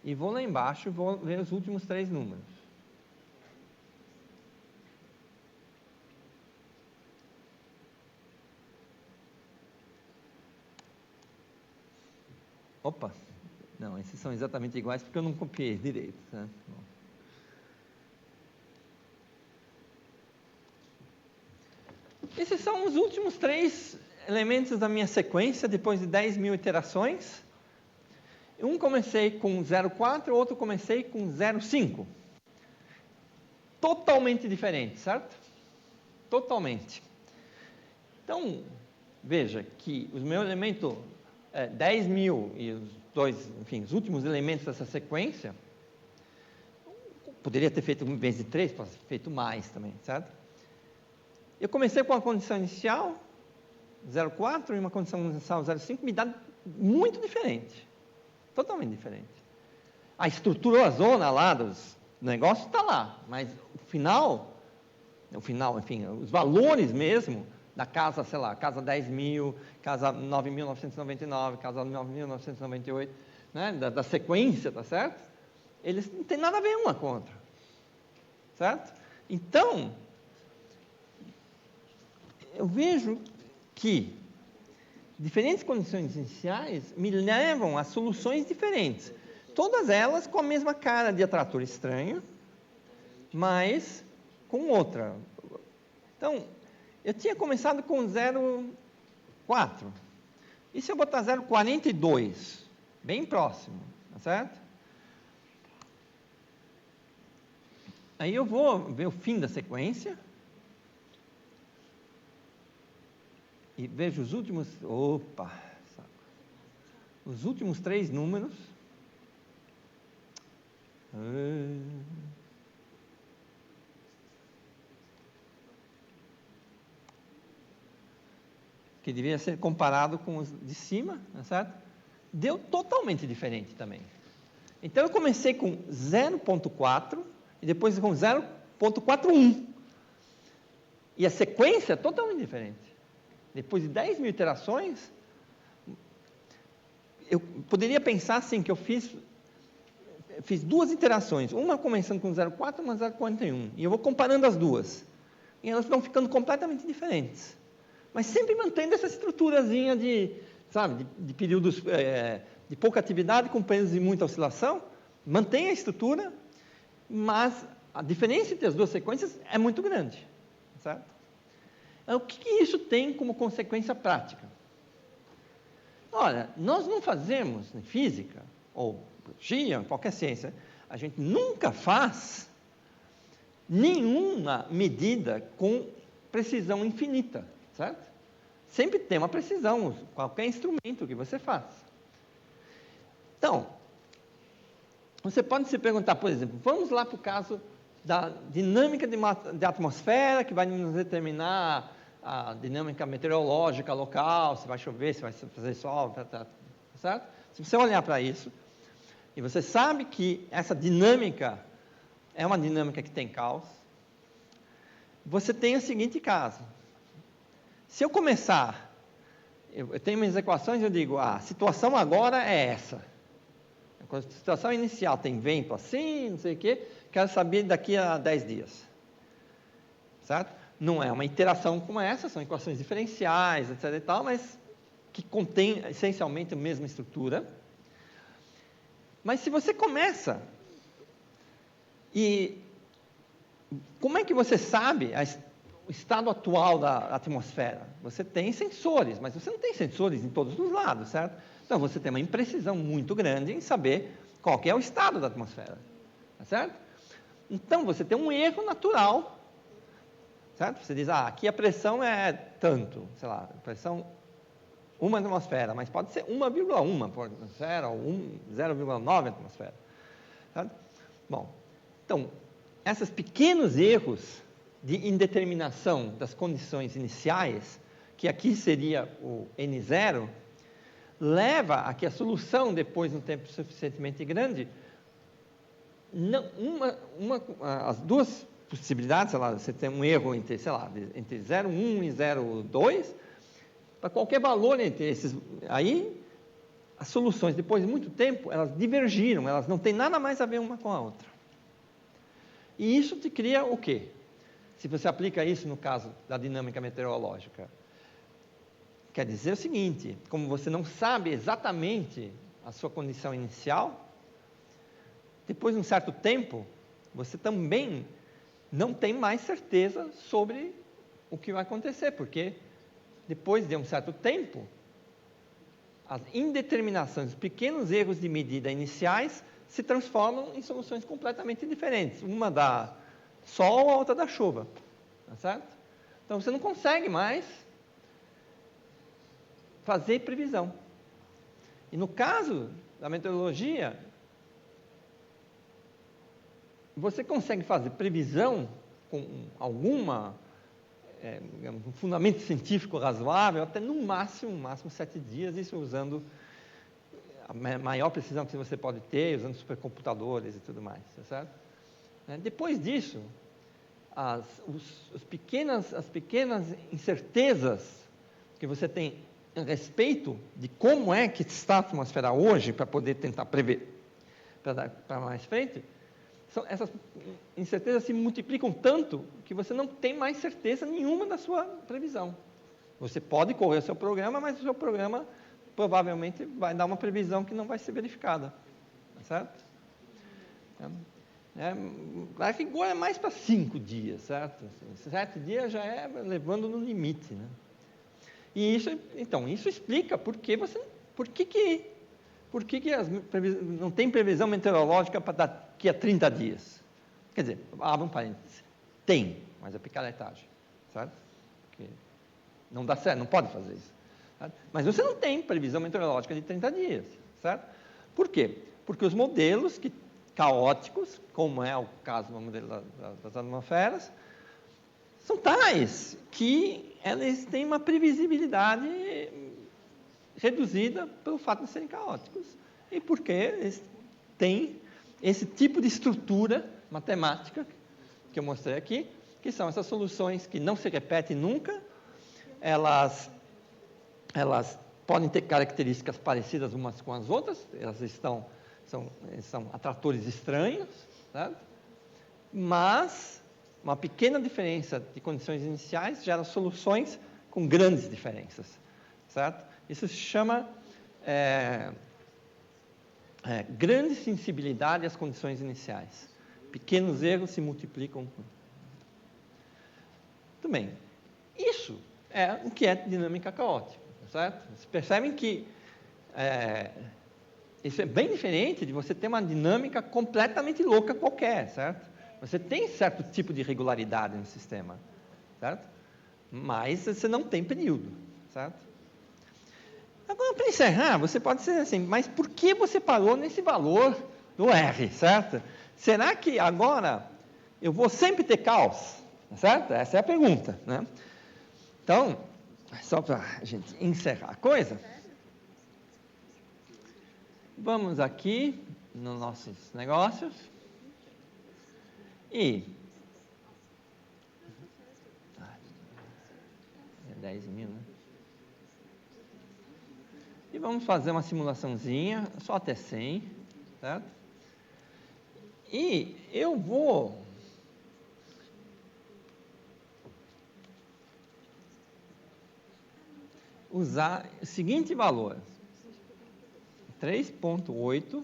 E vou lá embaixo, vou ver os últimos 3 números. Opa, não, esses são exatamente iguais porque eu não copiei direito, né? Bom. Esses são os últimos 3 elementos da minha sequência, depois de 10.000 iterações. Um comecei com 0,4, outro comecei com 0,5. Totalmente diferente, certo? Totalmente. Então, veja que os meus elementos 10.000 e os últimos elementos dessa sequência, poderia ter feito, em vez de 3, poderia ter feito mais também, certo? Eu comecei com uma condição inicial, 0,4, e uma condição inicial 0,5, me dá muito diferente, totalmente diferente. A estrutura, a zona lá dos negócios está lá, mas o final, enfim, os valores mesmo, da casa, sei lá, casa 10.000, casa 9.999, casa 9.998, né, da sequência, tá certo? Eles não têm nada a ver uma com a outra, certo? Então, eu vejo que diferentes condições iniciais me levam a soluções diferentes, todas elas com a mesma cara de atrator estranho, mas com outra. Então, eu tinha começado com 0,4. E se eu botar 0,42? Bem próximo, tá certo? Aí eu vou ver o fim da sequência. E vejo os últimos... Opa! Os últimos 3 números. Que devia ser comparado com os de cima, tá certo? Deu totalmente diferente também. Então, eu comecei com 0,4 e depois com 0,41. E a sequência é totalmente diferente. Depois de 10.000 iterações, eu poderia pensar assim, que eu fiz 2 iterações, uma começando com 0,4 e uma 0,41. E eu vou comparando as duas. E elas vão ficando completamente diferentes. Mas sempre mantendo essa estruturazinha de períodos de pouca atividade com períodos de muita oscilação, mantém a estrutura, mas a diferença entre as duas sequências é muito grande, certo? O que isso tem como consequência prática? Olha, nós não fazemos em física, ou biologia, qualquer ciência, a gente nunca faz nenhuma medida com precisão infinita, certo? Sempre tem uma precisão, qualquer instrumento que você faça. Então, você pode se perguntar, por exemplo, vamos lá para o caso da dinâmica de atmosfera, que vai nos determinar a dinâmica meteorológica local, se vai chover, se vai fazer sol, certo? Se você olhar para isso, e você sabe que essa dinâmica é uma dinâmica que tem caos, você tem o seguinte caso. Se eu começar, eu tenho minhas equações, eu digo, a situação agora é essa. A situação inicial tem vento assim, não sei o quê, quero saber daqui a 10 dias. Certo? Não é uma iteração como essa, são equações diferenciais, etc. e tal, mas que contém essencialmente a mesma estrutura. Mas se você começa E como é que você sabe o estado atual da atmosfera? Você tem sensores, mas você não tem sensores em todos os lados, certo? Então, você tem uma imprecisão muito grande em saber qual que é o estado da atmosfera, tá certo? Então, você tem um erro natural, certo? Você diz, aqui a pressão é tanto, sei lá, pressão 1 atmosfera, mas pode ser 1,1 atmosfera ou 0,9 atmosfera, certo? Bom, então, esses pequenos erros de indeterminação das condições iniciais, que aqui seria o N0, leva a que a solução, depois de um tempo suficientemente grande, as duas possibilidades, sei lá, você tem um erro entre, sei lá, entre 0,1 e 0,2, para qualquer valor entre esses, aí, as soluções, depois de muito tempo, elas divergiram, elas não têm nada mais a ver uma com a outra. E isso te cria o quê? Se você aplica isso no caso da dinâmica meteorológica, quer dizer o seguinte, como você não sabe exatamente a sua condição inicial, depois de um certo tempo, você também não tem mais certeza sobre o que vai acontecer, porque depois de um certo tempo, as indeterminações, os pequenos erros de medida iniciais se transformam em soluções completamente diferentes. Uma dá sol, a outra dá chuva. Tá certo? Então, você não consegue mais fazer previsão. E no caso da meteorologia, você consegue fazer previsão com alguma um fundamento científico razoável, até no máximo 7 dias, isso usando a maior precisão que você pode ter, usando supercomputadores e tudo mais, tá certo? Depois disso, as pequenas incertezas que você tem a respeito de como é que está a atmosfera hoje, para poder tentar prever para mais frente, essas incertezas se multiplicam tanto que você não tem mais certeza nenhuma da sua previsão. Você pode correr o seu programa, mas o seu programa provavelmente vai dar uma previsão que não vai ser verificada. Tá certo? A rigor é mais para 5 dias, certo? 7 dias já é levando no limite, né? E isso explica por que não tem previsão meteorológica para daqui a 30 dias. Quer dizer, abre um parênteses, tem, mas é picaretagem, certo? Porque não dá certo, não pode fazer isso. Certo? Mas você não tem previsão meteorológica de 30 dias, certo? Por quê? Porque os modelos caóticos, como é o caso do modelo das atmosferas, são tais que eles têm uma previsibilidade reduzida pelo fato de serem caóticos e porque eles têm esse tipo de estrutura matemática que eu mostrei aqui, que são essas soluções que não se repetem nunca, elas podem ter características parecidas umas com as outras, são atratores estranhos, certo? Mas uma pequena diferença de condições iniciais gera soluções com grandes diferenças, certo? Isso se chama grande sensibilidade às condições iniciais. Pequenos erros se multiplicam. Muito bem. Isso é o que é dinâmica caótica, certo? Vocês percebem que isso é bem diferente de você ter uma dinâmica completamente louca qualquer, certo? Você tem certo tipo de regularidade no sistema, certo? Mas você não tem período, certo? Agora, para encerrar, você pode dizer assim, mas por que você parou nesse valor do R, certo? Será que agora eu vou sempre ter caos, certo? Essa é a pergunta, né? Então, só para a gente encerrar a coisa, vamos aqui nos nossos negócios e 10 mil, né? E vamos fazer uma simulaçãozinha, só até 100, certo? E eu vou usar o seguinte valor, 3,8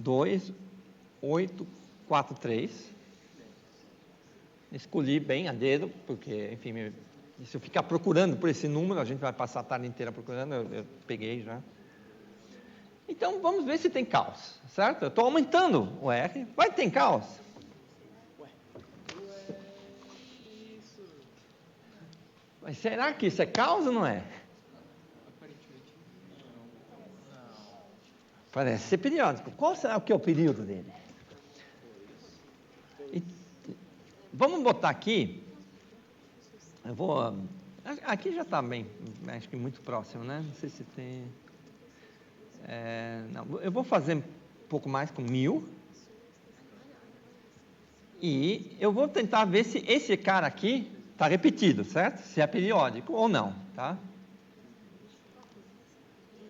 2, 8, 4, 3. Escolhi bem a dedo, porque, enfim, se eu ficar procurando por esse número, a gente vai passar a tarde inteira procurando, eu peguei já. Então, vamos ver se tem caos, certo? Eu estou aumentando o R, vai ter caos? Mas será que isso é caos ou não é? Aparentemente não. Parece ser periódico. Qual será que é o período dele? E, vamos botar aqui. Eu vou. Aqui já está bem, acho que muito próximo, né? Não sei se tem. Não, eu vou fazer um pouco mais com 1000. E eu vou tentar ver se esse cara aqui está repetido, certo? Se é periódico ou não, tá?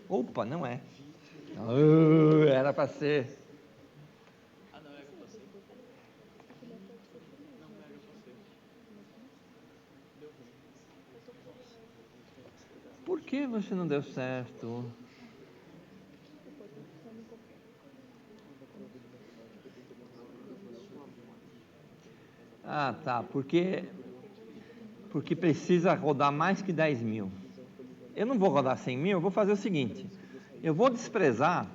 Opa, não é. Era para ser. Ah, não, era pra ser. Não, era pra ser. Deu ruim. Por que você não deu certo? Ah, tá, porque precisa rodar mais que 10.000. Eu não vou rodar 100.000, eu vou fazer o seguinte, eu vou desprezar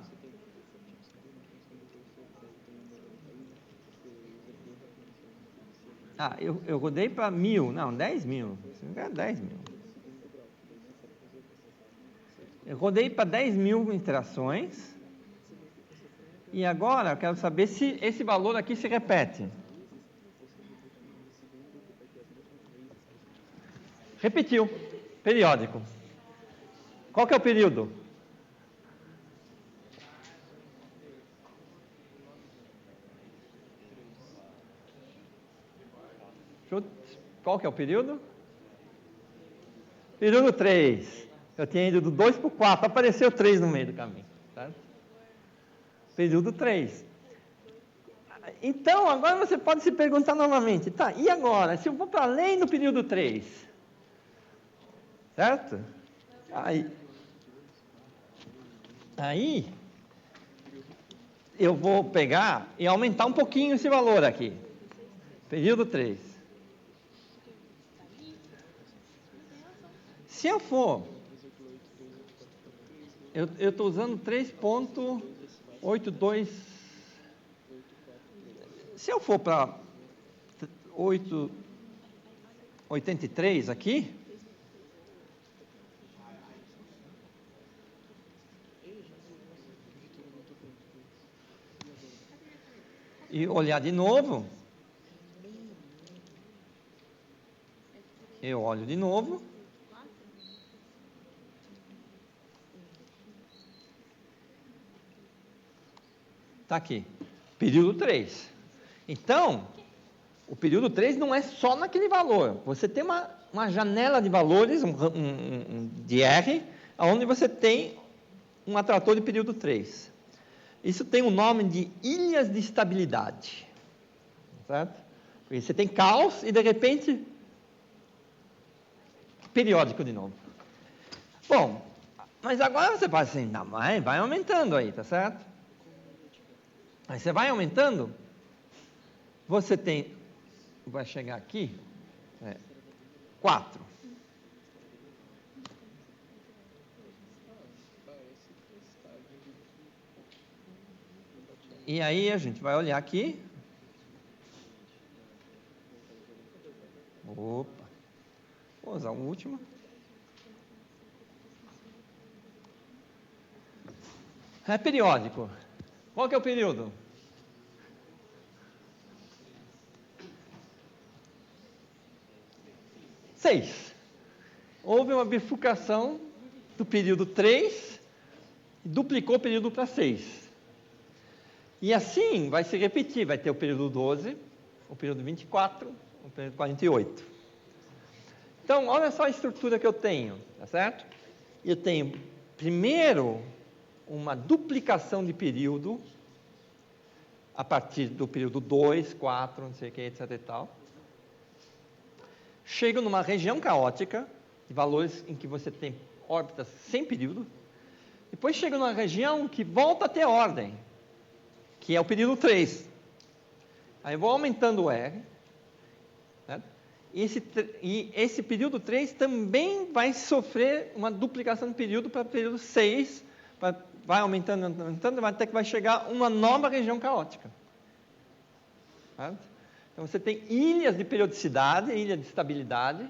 eu rodei para 1.000, não, 10.000, 10.000. Eu rodei para 10.000 interações, e agora eu quero saber se esse valor aqui se repete. Repetiu, periódico. Qual que é o período? Qual que é o período? Período 3. Eu tinha ido do 2 para o 4, apareceu 3 no meio do caminho. Certo? Período 3. Então, agora você pode se perguntar novamente, tá, e agora? Se eu vou para além do período 3? Certo? Aí, eu vou pegar e aumentar um pouquinho esse valor aqui. Período 3. Se eu for, eu estou usando 3.82. Se eu for para 883 aqui, e olhar de novo, eu olho de novo, está aqui, período 3. Então, o período 3 não é só naquele valor, você tem uma janela de valores, de R, onde você tem um atrator de período 3. Isso tem o nome de ilhas de estabilidade, certo? Porque você tem caos e, de repente, periódico de novo. Bom, mas agora você pode assim, não, vai aumentando aí, tá certo? Aí você vai aumentando, você tem, vai chegar aqui, 4. E aí a gente vai olhar aqui. Opa. Vou usar o último. É periódico. Qual que é o período? Seis. Houve uma bifurcação do período 3 e duplicou o período para 6. E assim vai se repetir, vai ter o período 12, o período 24, o período 48. Então, olha só a estrutura que eu tenho, tá certo? Eu tenho, primeiro, uma duplicação de período, a partir do período 2, 4, não sei o que, etc e tal. Chego numa região caótica, de valores em que você tem órbitas sem período. Depois chego numa região que volta a ter ordem. que é o período 3. Aí eu vou aumentando o R, certo? E esse período 3 também vai sofrer uma duplicação de período para o período 6, vai aumentando, até que vai chegar uma nova região caótica. Certo? Então você tem ilhas de periodicidade, ilha de estabilidade,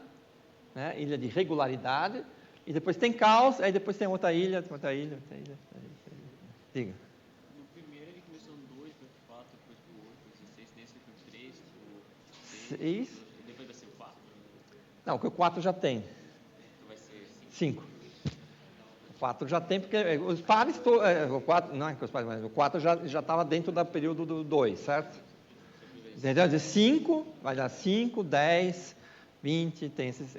né? Ilha de regularidade, e depois tem caos, aí depois tem outra ilha. Diga. No primeiro ele começou no 2, foi pro 4, depois pro 8, pro 16, nesse foi pro 3, pro 6, 6. depois vai ser o 4. Não, porque o 4 já tem. Então vai ser 5. O 4 já tem, porque os pares, o 4, não é que os pares, mas o 4 já estava dentro do período do 2, certo? Entendeu? De 5, vai dar 5, 10, 20, tem esses.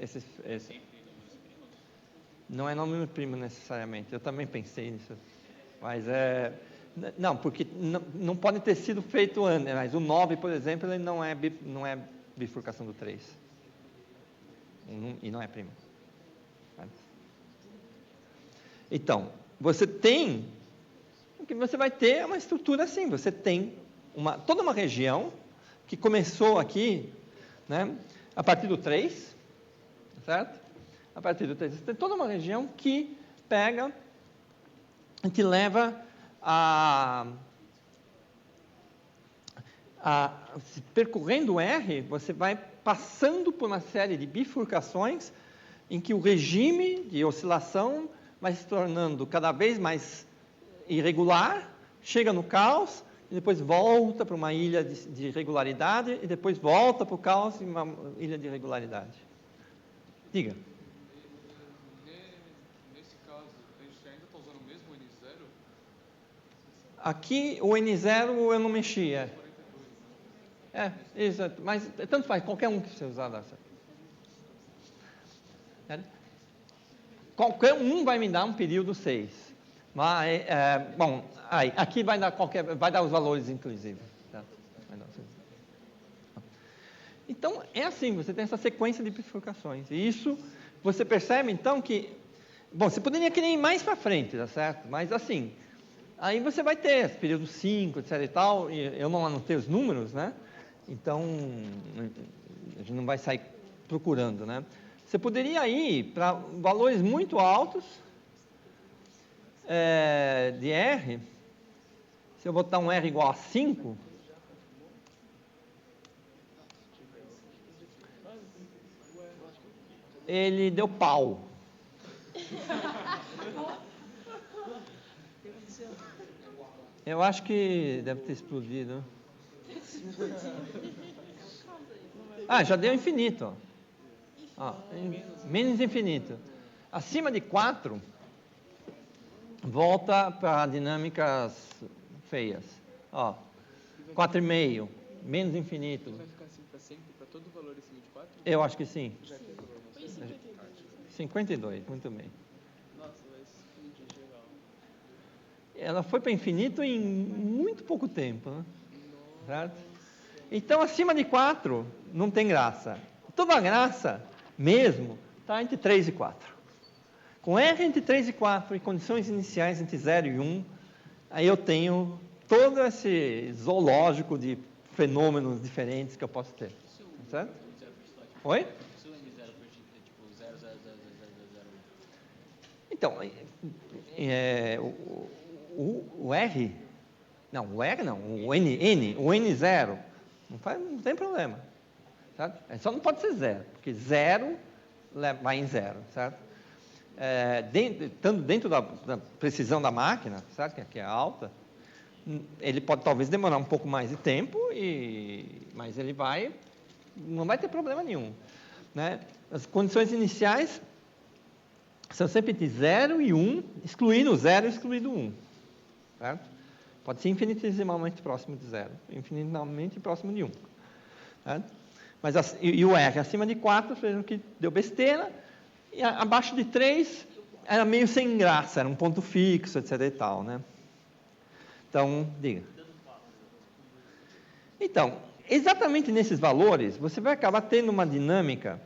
Não é número primo necessariamente, eu também pensei nisso. Mas não, porque não pode ter sido feito antes, mas o 9, por exemplo, ele não é bifurcação do 3. E não é primo. Então, você vai ter uma estrutura assim, você tem toda uma região que começou aqui, né, a partir do 3, certo? A partir do 3, você tem toda uma região que pega, que leva percorrendo o R, você vai passando por uma série de bifurcações em que o regime de oscilação vai se tornando cada vez mais irregular, chega no caos, e depois volta para uma ilha de regularidade, e depois volta para o caos e uma ilha de regularidade. Diga. Nesse caso, a gente ainda está usando o mesmo N0? Aqui, o N0 eu não mexia. Isso, mas tanto faz, qualquer um que você usar dá certo. Qualquer um vai me dar um período 6. Mas, bom, aqui vai dar os valores, inclusive. Certo? Então, é assim, você tem essa sequência de bifurcações. E isso, você percebe, então, que... Bom, você poderia querer ir mais para frente, tá certo? Mas, assim, aí você vai ter esse período 5, etc e tal, e eu não anotei os números, né? Então, a gente não vai sair procurando, né? Você poderia ir para valores muito altos de R. Se eu botar um R igual a 5, ele deu pau. Eu acho que deve ter explodido. Já deu infinito. Menos infinito. Acima de 4, volta para dinâmicas feias. 4,5, menos infinito. Vai ficar assim para sempre, para todo valor acima de 4? Eu acho que sim. Já tem problema. 52, muito bem. Nossa, vai explodir geral. Ela foi para infinito em muito pouco tempo, né? Certo? Então, acima de 4, não tem graça. Toda a graça, mesmo, está entre 3 e 4. Com R entre 3 e 4 e condições iniciais entre 0 e 1, aí eu tenho todo esse zoológico de fenômenos diferentes que eu posso ter. Certo? Oi? Se o N0 for tipo 0, 0, 0, 0, 0, 0, 1. Então, o R... Não, o R não, o N0, não tem problema. Certo? Só não pode ser 0, porque 0 vai em 0, certo? Estando dentro da precisão da máquina, certo? Que é alta, ele pode talvez demorar um pouco mais de tempo, mas ele não vai ter problema nenhum. Né? As condições iniciais são sempre de 0 e 1, excluindo o 0 e excluindo o 1. Certo? Pode ser infinitesimalmente próximo de 0, infinitesimalmente próximo de 1. Certo? Mas, e o R acima de 4, vejam que deu besteira, e abaixo de 3 era meio sem graça, era um ponto fixo, etc. e tal, né? Então, diga. Então, exatamente nesses valores, você vai acabar tendo uma dinâmica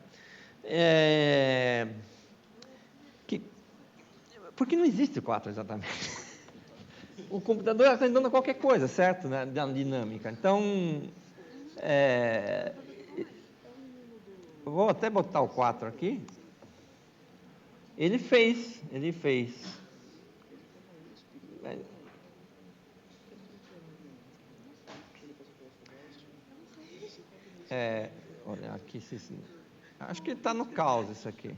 porque não existe 4 exatamente. o computador arredonda qualquer coisa, certo? Na dinâmica. Então, eu vou até botar o 4 aqui. Ele fez. Olha, aqui, acho que está no caos isso aqui.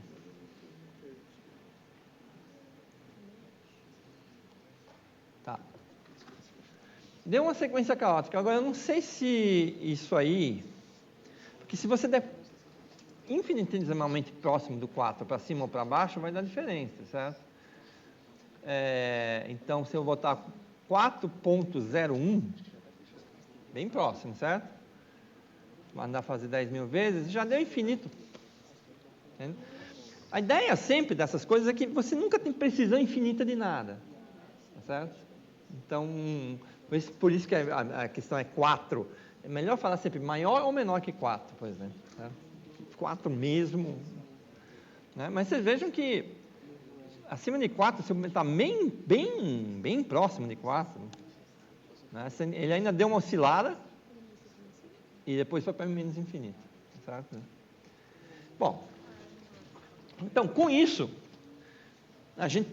Tá. Deu uma sequência caótica. Agora, eu não sei se isso aí... Porque se você der infinitesimalmente próximo do 4 para cima ou para baixo, vai dar diferença, certo? Então, se eu botar 4.01, bem próximo, certo? Mandar fazer 10 mil vezes, já deu infinito. Entende? A ideia sempre dessas coisas é que você nunca tem precisão infinita de nada. Tá certo? Então, por isso que a questão é 4. É melhor falar sempre maior ou menor que 4, por exemplo. Certo? 4 mesmo. Né? Mas vocês vejam que acima de 4, se está bem próximo de 4, né? Ele ainda deu uma oscilada e depois foi para menos infinito. Certo? Bom, então com isso, a gente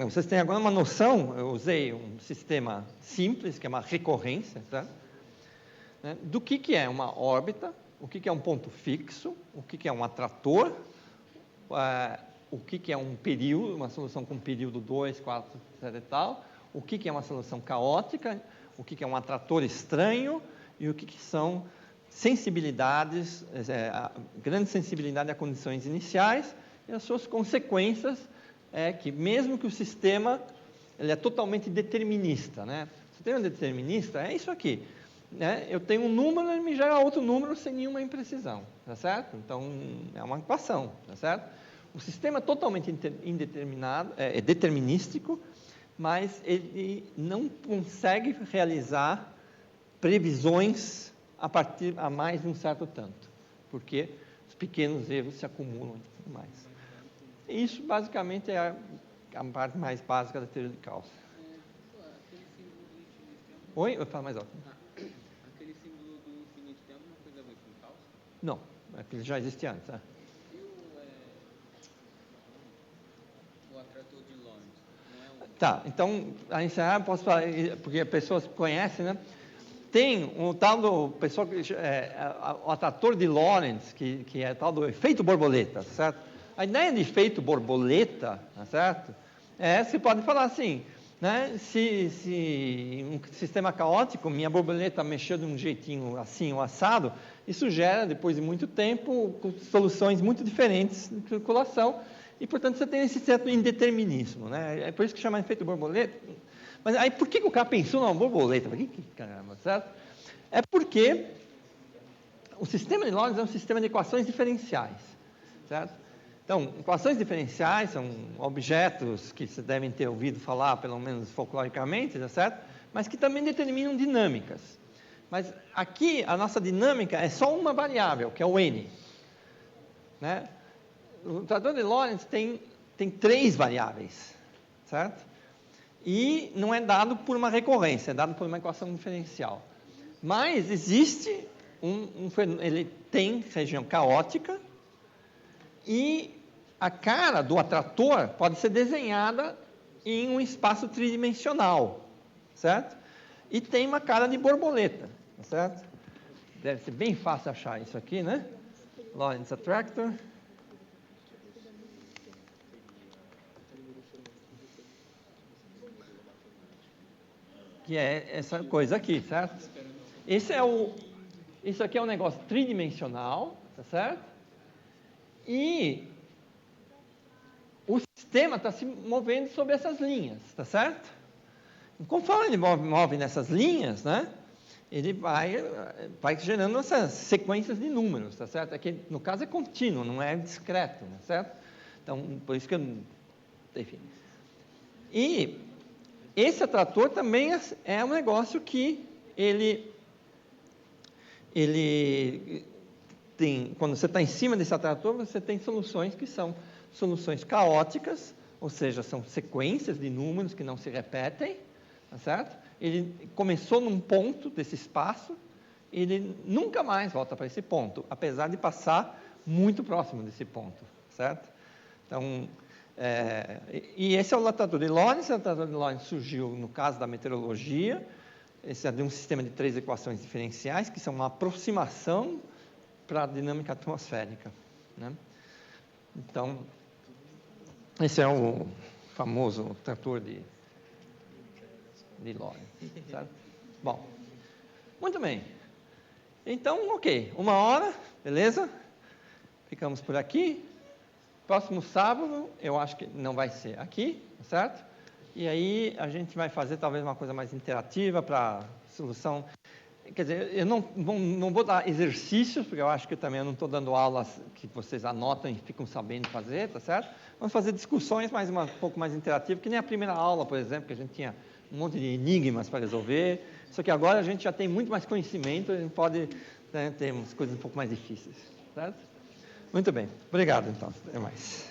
vocês têm agora uma noção, eu usei um sistema simples, que é uma recorrência, certo? Né? Do que é uma órbita, o que é um ponto fixo, o que é um atrator, o que é um período, uma solução com período 2, 4, etc. e tal, o que é uma solução caótica, o que é um atrator estranho e o que são sensibilidades, grande sensibilidade a condições iniciais e as suas consequências, que mesmo que o sistema ele é totalmente determinista, né? O sistema determinista é isso aqui, né? Eu tenho um número, ele me gera outro número sem nenhuma imprecisão, tá certo? Então, é uma equação, tá certo? O sistema é totalmente indeterminado, é determinístico, mas ele não consegue realizar previsões a mais de um certo tanto, porque os pequenos erros se acumulam e tudo mais. Isso, basicamente, é a parte mais básica da teoria de caos. Aquele símbolo do infinito... Oi? Eu falo mais alto. Aquele símbolo do infinito tem alguma coisa a ver com caos? Não, ele já existia antes. E o atrator de Lorentz? Não é Tá, então, a encerrar, posso falar, porque as pessoas conhecem, né? Tem um tal do o atrator de Lorentz, que é tal do efeito borboleta, certo? A ideia de efeito borboleta, tá certo? Você pode falar assim, né? Se um sistema caótico, minha borboleta mexeu de um jeitinho assim ou assado, isso gera, depois de muito tempo, soluções muito diferentes de circulação, e, portanto, você tem esse certo indeterminismo, né? É por isso que chama efeito borboleta. Mas aí, por que o cara pensou numa borboleta? Que caramba, certo? É porque o sistema de Lorentz é um sistema de equações diferenciais, certo? Então, equações diferenciais são objetos que vocês devem ter ouvido falar, pelo menos folcloricamente, tá certo? Mas que também determinam dinâmicas. Mas aqui, a nossa dinâmica é só uma variável, que é o n. Né? O atrator de Lorentz tem 3 variáveis, certo? E não é dado por uma recorrência, é dado por uma equação diferencial. Mas existe ele tem região caótica e a cara do atrator pode ser desenhada em um espaço tridimensional, certo? E tem uma cara de borboleta, certo? Deve ser bem fácil achar isso aqui, né? Lorentz Attractor. Que é essa coisa aqui, certo? Isso aqui é um negócio tridimensional, tá certo? E o sistema está se movendo sobre essas linhas, tá certo? E conforme ele move nessas linhas, né? Ele vai gerando essas sequências de números, tá certo? Aqui, no caso, é contínuo, não é discreto, tá certo? Então, por isso que enfim. E esse atrator também é um negócio que ele tem, quando você está em cima desse atrator, você tem soluções que são soluções caóticas, ou seja, são sequências de números que não se repetem, tá certo? Ele começou num ponto desse espaço, ele nunca mais volta para esse ponto, apesar de passar muito próximo desse ponto, certo? Então, e esse é o latador de Lorentz. O latador de Lorentz surgiu no caso da meteorologia. Esse é de um sistema de 3 equações diferenciais, que são uma aproximação para a dinâmica atmosférica, né? Então, esse é o famoso trator de Lorentz, certo? Bom, muito bem. Então, ok, 1 hora, beleza? Ficamos por aqui. Próximo sábado, eu acho que não vai ser aqui, certo? E aí a gente vai fazer talvez uma coisa mais interativa para solução. Quer dizer, eu não vou dar exercícios, porque eu acho que também eu não estou dando aulas que vocês anotam e ficam sabendo fazer, tá certo? Vamos fazer discussões um pouco mais interativas, que nem a primeira aula, por exemplo, que a gente tinha um monte de enigmas para resolver. Só que agora a gente já tem muito mais conhecimento, a gente pode, né, ter umas coisas um pouco mais difíceis, certo? Muito bem, obrigado então, até mais.